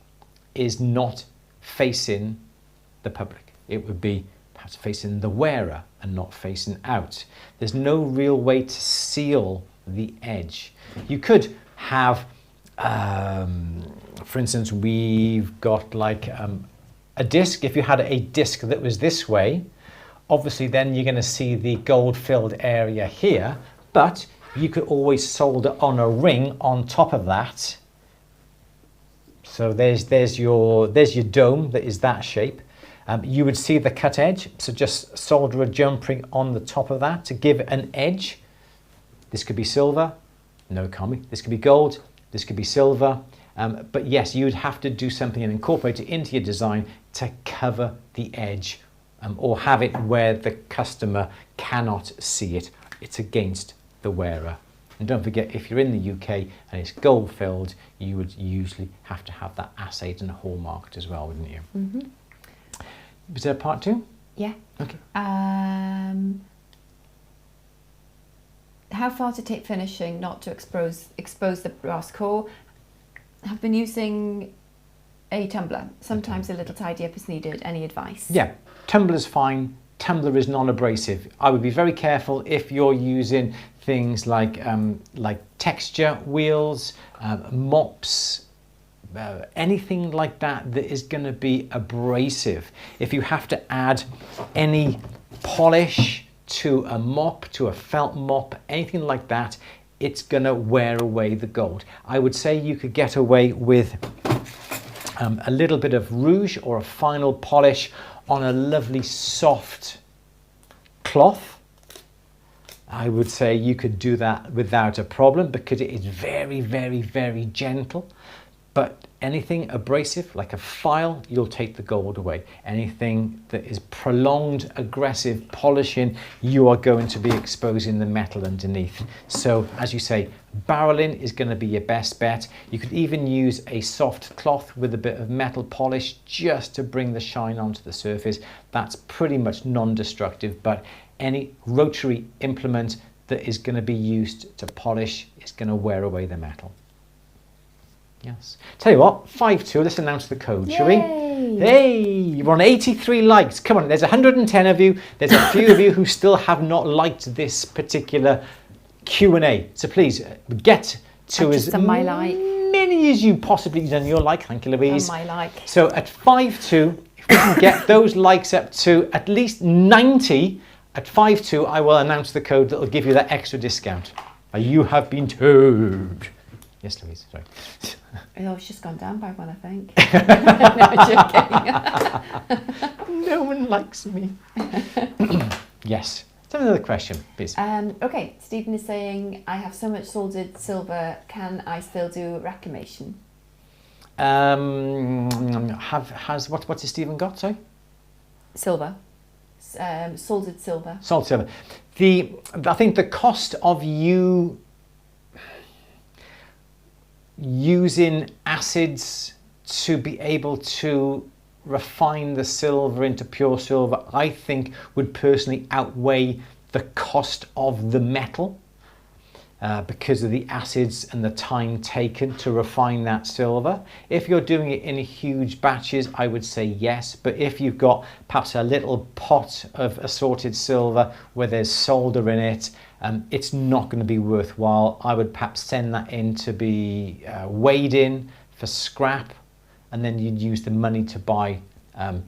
is not facing the public. It would be perhaps facing the wearer and not facing out. There's no real way to seal the edge. You could have, for instance, we've got like a disc. If you had a disc that was this way, obviously then you're going to see the gold filled area here, but you could always solder on a ring on top of that. So there's your dome that is that shape. You would see the cut edge, so just solder a jump ring on the top of that to give it an edge. This could be silver, no it can't be. This could be gold, this could be silver. But yes, you would have to do something and incorporate it into your design to cover the edge, or have it where the customer cannot see it. It's against the wearer. And don't forget, if you're in the UK and it's gold filled, you would usually have to have that assayed and hallmarked as well, wouldn't you? Was there a part 2? Yeah. Okay. How far to take finishing not to expose the brass core? I've been using a tumbler. Sometimes a little tidy up is needed. Any advice? Yeah, tumbler's fine. Tumbler is non-abrasive. I would be very careful if you're using things like texture wheels, mops, anything like that that is going to be abrasive. If you have to add any polish to a mop, to a felt mop, anything like that, it's going to wear away the gold. I would say you could get away with a little bit of rouge or a final polish on a lovely soft cloth. I would say you could do that without a problem because it is very, very, very gentle. But anything abrasive, like a file, you'll take the gold away. Anything that is prolonged, aggressive polishing, you are going to be exposing the metal underneath. So, as you say, barreling is going to be your best bet. You could even use a soft cloth with a bit of metal polish just to bring the shine onto the surface. That's pretty much non-destructive, but any rotary implement that is going to be used to polish is going to wear away the metal. Yes. Tell you what, 5-2, let's announce the code, shall we? Hey, we're on 83 likes. Come on, there's 110 of you. There's a few of you who still have not liked this particular Q&A. So please get to as many as you possibly done your like. Thank you, Louise. My like. So at 5-2, if we can get those likes up to at least 90, at 5-2, I will announce the code that will give you that extra discount. You have been told. Yes, Louise, sorry. Oh, it's just gone down by one, I think. No, joking. No one likes me. Yes. Tell me another question, please. Okay, Stephen is saying, I have so much soldered silver, can I still do reclamation? What has Stephen got, sorry? Silver. Soldered silver. Soldered silver. I think the cost of you using acids to be able to refine the silver into pure silver, I think would personally outweigh the cost of the metal because of the acids and the time taken to refine that silver. If you're doing it in huge batches, I would say yes, but if you've got perhaps a little pot of assorted silver where there's solder in it, it's not going to be worthwhile. I would perhaps send that in to be weighed in for scrap, and then you'd use the money to buy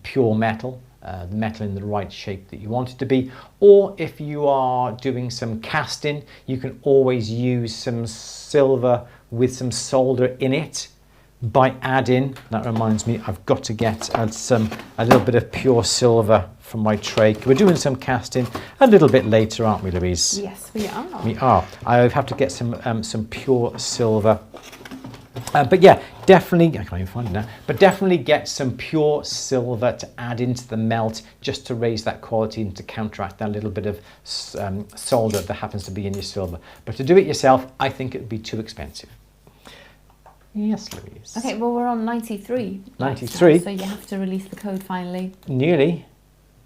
pure metal, the metal in the right shape that you want it to be. Or if you are doing some casting, you can always use some silver with some solder in it by adding, that reminds me, I've got to get a little bit of pure silver from my tray. We're doing some casting a little bit later, aren't we, Louise? Yes, we are. We are. I have to get some pure silver. But yeah, definitely, I can't even find it now, but definitely get some pure silver to add into the melt just to raise that quality and to counteract that little bit of solder that happens to be in your silver. But to do it yourself, I think it would be too expensive. Yes, Louise. Okay, well, we're on 93. 93. So you have to release the code finally. Nearly.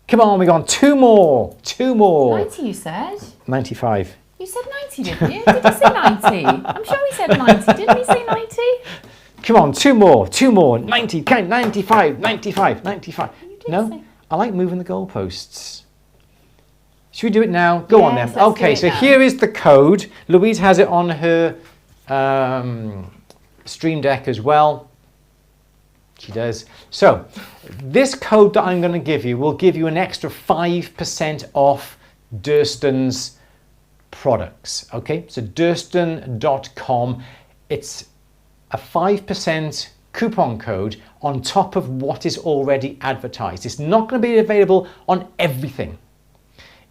Come on, we've got two more. 90 you said? 95. You said 90, didn't you? Did you say 90? I'm sure we said 90. Didn't we say 90? Come on, two more. 90, count, 95. No? Say. I like moving the goalposts. Should we do it now? Go on then. Okay, so here is the code. Louise has it on her Stream Deck as well. She does. So this code that I'm going to give you will give you an extra 5% off Durston's products. Okay, so durston.com. It's a 5% coupon code on top of what is already advertised. It's not going to be available on everything.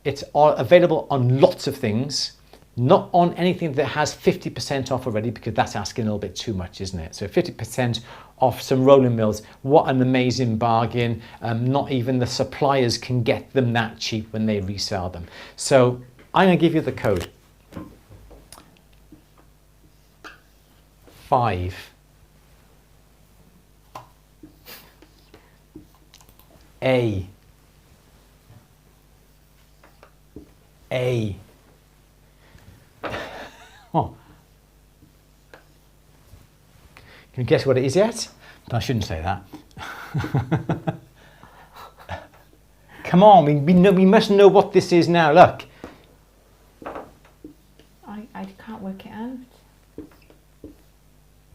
It's available on lots of things, not on anything that has 50% off already, because that's asking a little bit too much, isn't it? So 50% off some rolling mills. What an amazing bargain. Not even the suppliers can get them that cheap when they resell them. So I'm going to give you the code. 5 A Oh. Can you guess what it is yet? I shouldn't say that. Come on, we must know what this is now. Look. I can't work it out.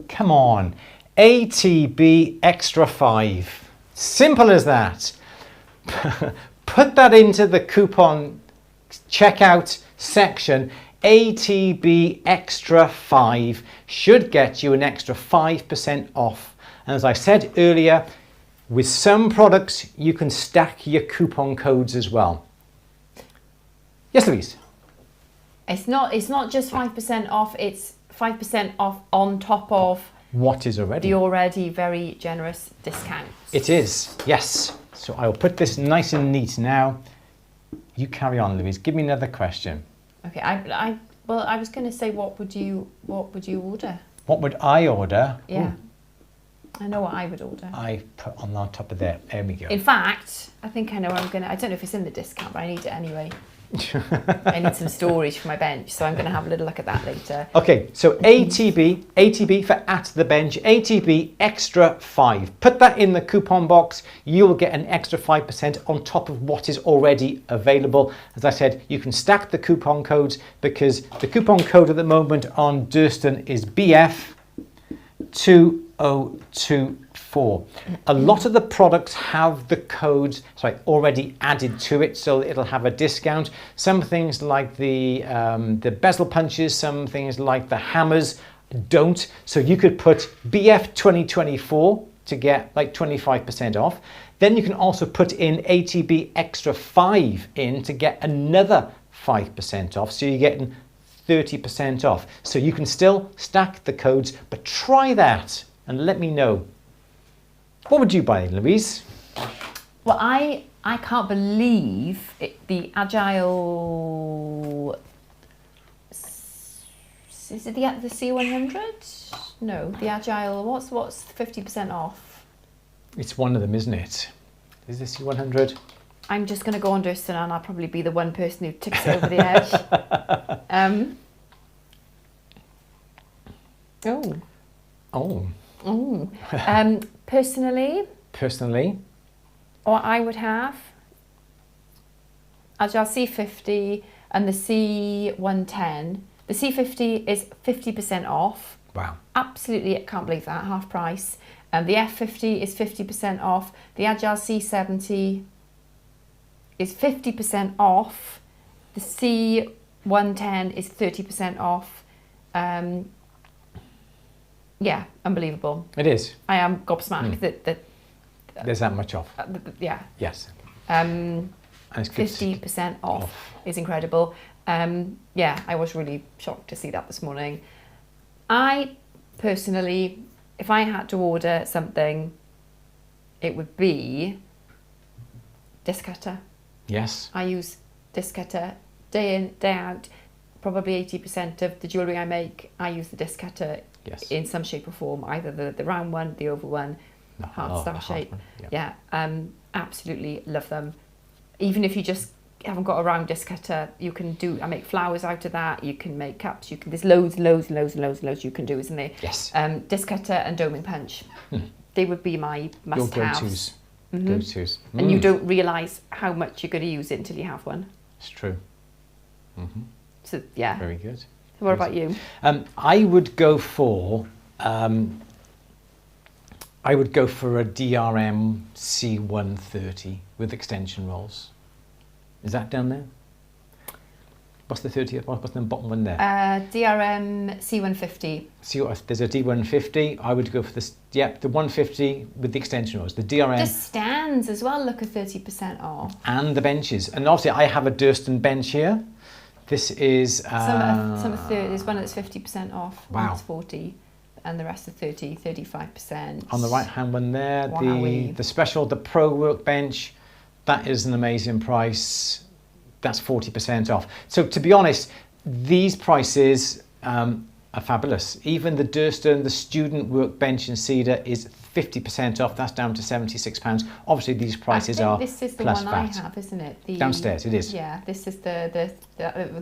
Come on. ATB extra 5. Simple as that. Put that into the coupon checkout section. ATB extra 5 should get you an extra 5% off. And as I said earlier, with some products you can stack your coupon codes as well. Yes, Louise? It's not just 5% off, it's 5% off on top of what is already the already very generous discount. It is, yes. So I'll put this nice and neat now. You carry on, Louise. Give me another question. Okay, I was going to say, what would you order? What would I order? Yeah. Ooh. I know what I would order. I put on top of there. There we go. In fact, I think I know where I'm going to... I don't know if it's in the discount, but I need it anyway. I need some storage for my bench, so I'm going to have a little look at that later. Okay, so ATB for at the bench, ATB extra 5. Put that in the coupon box. You will get an extra 5% on top of what is already available. As I said, you can stack the coupon codes because the coupon code at the moment on Durston is BF2 1024. A lot of the products have the code already added to it, so it'll have a discount. Some things like the bezel punches, some things like the hammers don't. So you could put BF 2024 to get like 25% off. Then you can also put in ATB Extra 5 in to get another 5% off. So you're getting 30% off. So you can still stack the codes, but try that and let me know. What would you buy, Louise? Well, I can't believe the Agile. Is it the C100? No, the Agile. What's 50% off? It's one of them, isn't it? Is this C100? I'm just going to go on Durston and I'll probably be the one person who ticks it over the edge. Personally, what I would have Agile C50 and the C110. The C50 is 50% off. Wow. Absolutely, I can't believe that, half price. The F50 is 50% off. The Agile C70 is 50% off. The C110 is 30% off. Yeah, unbelievable. It is. I am gobsmacked that there's that much off. Yeah. Yes. 50% off is incredible. Yeah, I was really shocked to see that this morning. I personally, if I had to order something, it would be disc cutter. Yes. I use disc cutter day in, day out. Probably 80% of the jewellery I make, I use the disc cutter in some shape or form, either the round one, the oval one, heart star shape. Yeah, absolutely love them. Even if you just haven't got a round disc cutter, you can I make flowers out of that, you can make cups, there's loads you can do, isn't there? Yes. Disc cutter and doming punch. They would be my must-haves. Go-tos. And you don't realise how much you're going to use it until you have one. It's true. So, yeah. Very good. So what about you? I would go for a DRM C130 with extension rolls. Is that down there? What's the 30th? What's the bottom one there? DRM C150. There's a D150. I would go for this. Yep, the 150 with the extension rolls. The DRM. The stands as well look at 30% off. And the benches. And obviously, I have a Durston bench here. This is some are 30. There's one that's 50% off. Wow. One that's 40, and the rest are 30, 35%. On the right hand one there, the special, the Pro Workbench. That is an amazing price. That's 40% off. So to be honest, these prices are fabulous. Even the Durston, the student workbench in cedar is 50% off. That's down to £76. Obviously, these prices are plus VAT. This is the one I have, isn't it? Downstairs, it is. Yeah, this is the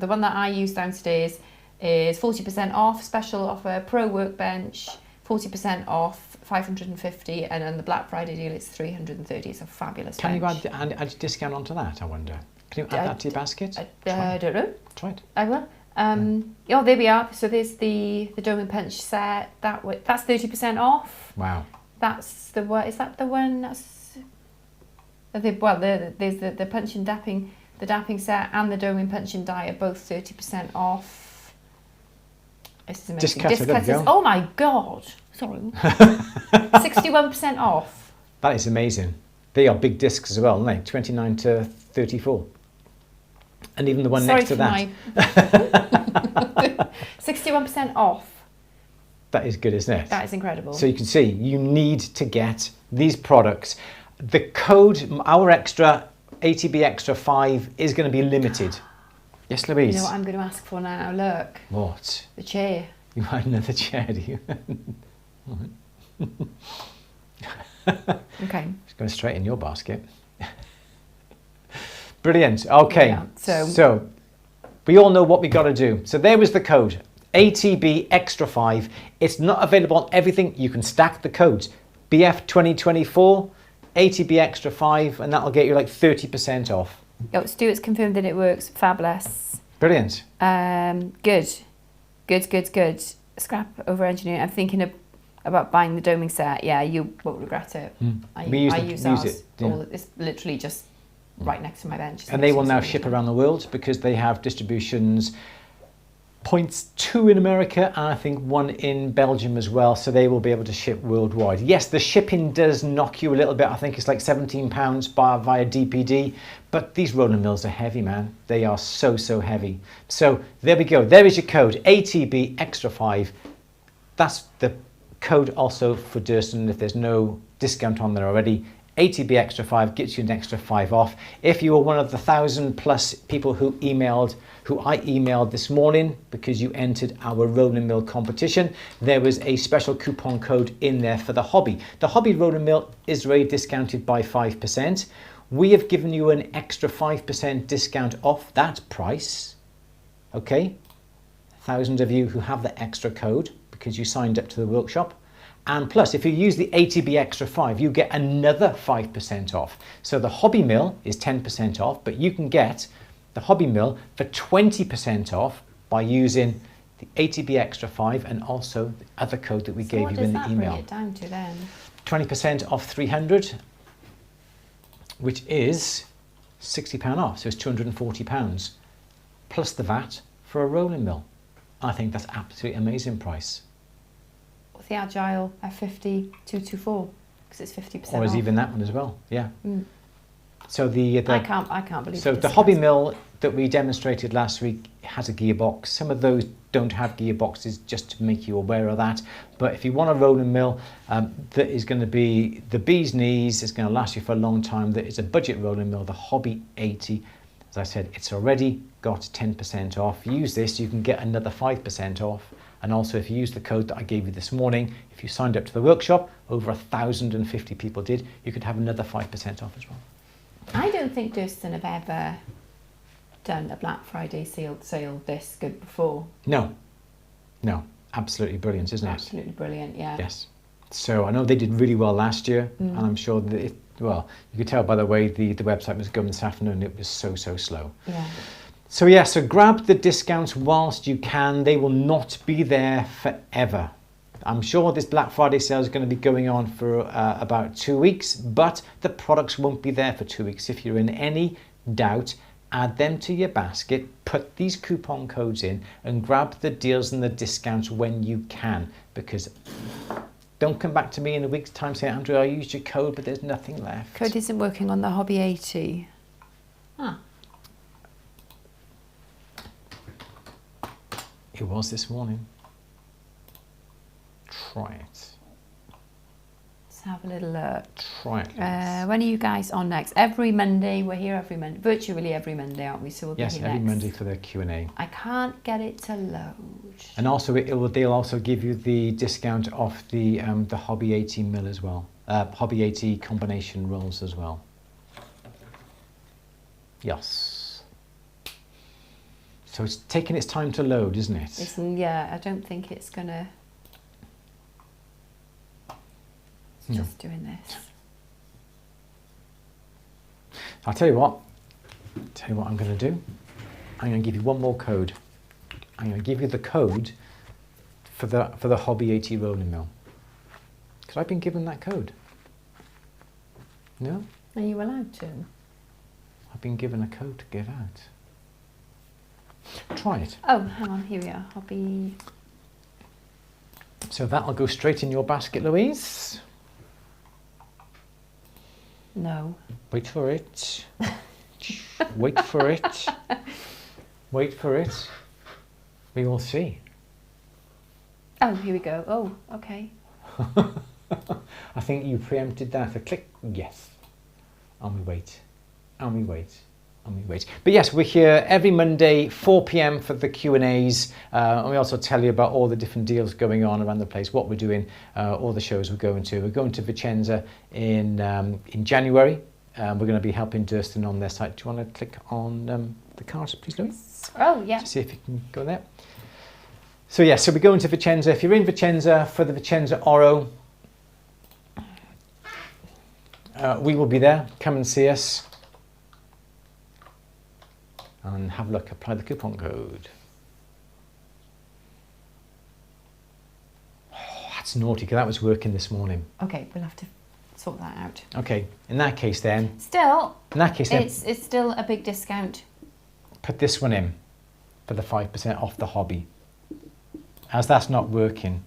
one that I use downstairs is 40% off. Special offer, Pro Workbench, 40% off, 550, and on the Black Friday deal, it's 330. It's a fabulous bench. Can you add a discount onto that, I wonder? Can you add that to your basket? I don't know. Try it. I will. Oh, there we are. So there's the dome and punch set. That's 30% off. Wow. That's the one. Is that the one? That's there's the punch and dapping, the dapping set, and the dome and punch and die are both 30% off. This is amazing. Disc cutters. Oh my god! Sorry. 61% off. That is amazing. They are big discs as well, aren't they? 29 to 34. And even the one next to that. 61% off. That is good, isn't it? That is incredible. So you can see you need to get these products. The code, our extra, ATB Extra 5 is going to be limited. Yes, Louise? You know what I'm going to ask for now? Look. What? The chair. You want another chair, do you? Okay. It's going straight in your basket. Brilliant. Okay. Yeah, so we all know what we got to do. So there was the code. ATB Extra 5. It's not available on everything. You can stack the codes. BF 2024, ATB Extra 5, and that'll get you like 30% off. Oh, Stuart's confirmed that it works. Fabulous. Brilliant. Good. Scrap over engineering. I'm thinking of about buying the doming set, yeah, you won't regret it. I use ours. It's literally just right next to my bench. And they will now ship around the world because they have distributions, points 2 in America and I think 1 in Belgium as well, so they will be able to ship worldwide. Yes, the shipping does knock you a little bit. I think it's like £17 via DPD, but these rolling mills are heavy, man. They are so heavy. So there we go. There is your code, ATB extra 5. That's the code also for Durston if there's no discount on there already. ATB extra 5 gets you an extra 5 off. If you were one of the 1,000+ people who I emailed this morning because you entered our rolling mill competition, there was a special coupon code in there for the hobby. The hobby rolling mill is already discounted by 5%. We have given you an extra 5% discount off that price. Okay, 1,000 of you who have the extra code because you signed up to the workshop. And plus, if you use the ATB extra 5, you get another 5% off. So the hobby mill is 10% off, but you can get the hobby mill for 20% off by using the ATB extra 5 and also the other code that we gave you in the email. What does that bring it down to then? 20% off 300, which is £60 off, so it's £240 plus the VAT for a rolling mill. I think that's absolutely amazing price. The Agile F50 224 because it's 50% or is off. even that one as well, yeah. So I can't believe. So the hobby mill that we demonstrated last week has a gearbox. Some of those don't have gearboxes, just to make you aware of that. But if you want a rolling mill that is going to be the bee's knees, it's going to last you for a long time, that is a budget rolling mill, the Hobby 80. As I said, it's already got 10% off. Use this, you can get another 5% off. And also if you use the code that I gave you this morning, if you signed up to the workshop, over 1,050 people did, you could have another 5% off as well. I don't think Durston have ever done a Black Friday sale this good before. No, absolutely brilliant, isn't it? Absolutely brilliant, yeah. Yes. So I know they did really well last year, and I'm sure that you could tell by the way the website was going this afternoon, it was so slow. Yeah. So yeah, so grab the discounts whilst you can. They will not be there forever. I'm sure this Black Friday sale is going to be going on for about 2 weeks, but the products won't be there for 2 weeks. If you're in any doubt, add them to your basket, put these coupon codes in and grab the deals and the discounts when you can, because don't come back to me in a week's time saying, Andrew, I used your code, but there's nothing left. Code isn't working on the Hobby 80. Huh. It was this morning. Try it. Let's have a little look. Try it. When are you guys on next? Every Monday. We're here every Monday. Virtually every Monday, aren't we? So we'll be here every next. Monday for the Q&A. I can't get it to load. And also they'll also give you the discount off the Hobby 80 mill as well. Hobby 80 combination rolls as well. Yes. So it's taking its time to load, isn't it? Yeah, I don't think it's gonna. It's just doing this. I'll tell you what I'm going to do. I'm going to give you one more code. I'm going to give you the code for the Hobby 80 rolling mill. Because I've been given that code. No? Are you allowed to? I've been given a code to give out. Try it. Oh, hang on, here we are. Hobby. So that'll go straight in your basket, Louise. No. Wait for it. Wait for it. Wait for it. We will see. Oh, here we go. Oh, okay. I think you preempted that. A click, yes. And we wait. And we wait. And we wait. But yes, we're here every Monday, 4 p.m. for the Q&As. And we also tell you about all the different deals going on around the place, what we're doing, all the shows we're going to. We're going to Vicenza in January. We're going to be helping Durston on their site. Do you want to click on the cards, please, Louise? Oh, yeah. To see if you can go there. So yeah, so we're going to Vicenza. If you're in Vicenza for the Vicenza Oro, we will be there. Come and see us. And have a look, apply the coupon code. Oh, that's That's naughty because that was working this morning. Okay, we'll have to sort that out. Okay, in that case then. Still, in that case then, it's still a big discount. Put this one in for the 5% off the hobby. As that's not working.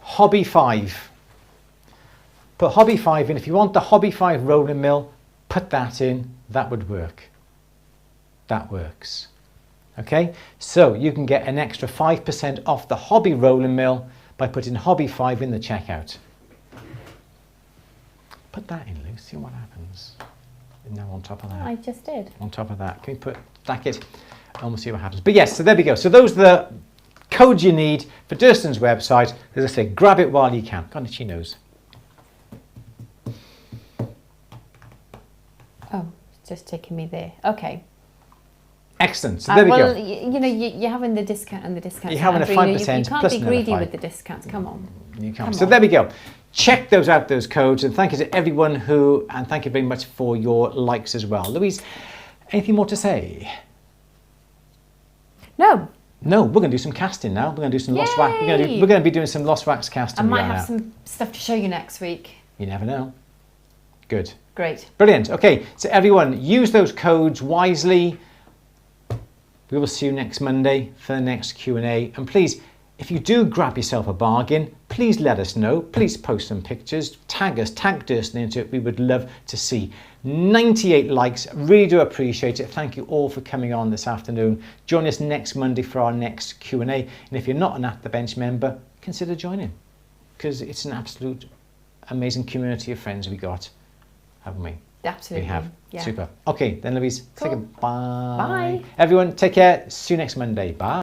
Hobby 5. Put Hobby 5 in. If you want the Hobby 5 rolling mill, put that in. That would work. That works. Okay, so you can get an extra 5% off the Hobby rolling mill by putting Hobby 5 in the checkout. Put that in, Luke, see what happens. And now on top of that. I just did. On top of that. Can we stack it? And we'll see what happens. But yes, so there we go. So those are the codes you need for Durston's website. As I say, grab it while you can. God, she knows. Oh, it's just taking me there. Okay. Excellent. So there we go. You know, you're having the discount and the discount. You're having a 5%. You can't be greedy with the discounts. Come on. You can't. So there we go. Check those out, those codes, and thank you to everyone and thank you very much for your likes as well. Louise, anything more to say? No. No, we're going to do some casting now. We're going to do some lost wax. We're going to be doing some lost wax casting. I might have some stuff to show you next week. You never know. Good. Great. Brilliant. Okay, so everyone, use those codes wisely. We will see you next Monday for the next Q&A. And please, if you do grab yourself a bargain, please let us know. Please post some pictures. Tag us, tag Durston into it. We would love to see 98 likes. Really do appreciate it. Thank you all for coming on this afternoon. Join us next Monday for our next Q&A. And if you're not an At The Bench member, consider joining, because it's an absolute amazing community of friends we got, haven't we? Absolutely. We have. Yeah. Super. Okay, then Louise, Cool. say goodbye. Bye. Everyone, take care. See you next Monday. Bye.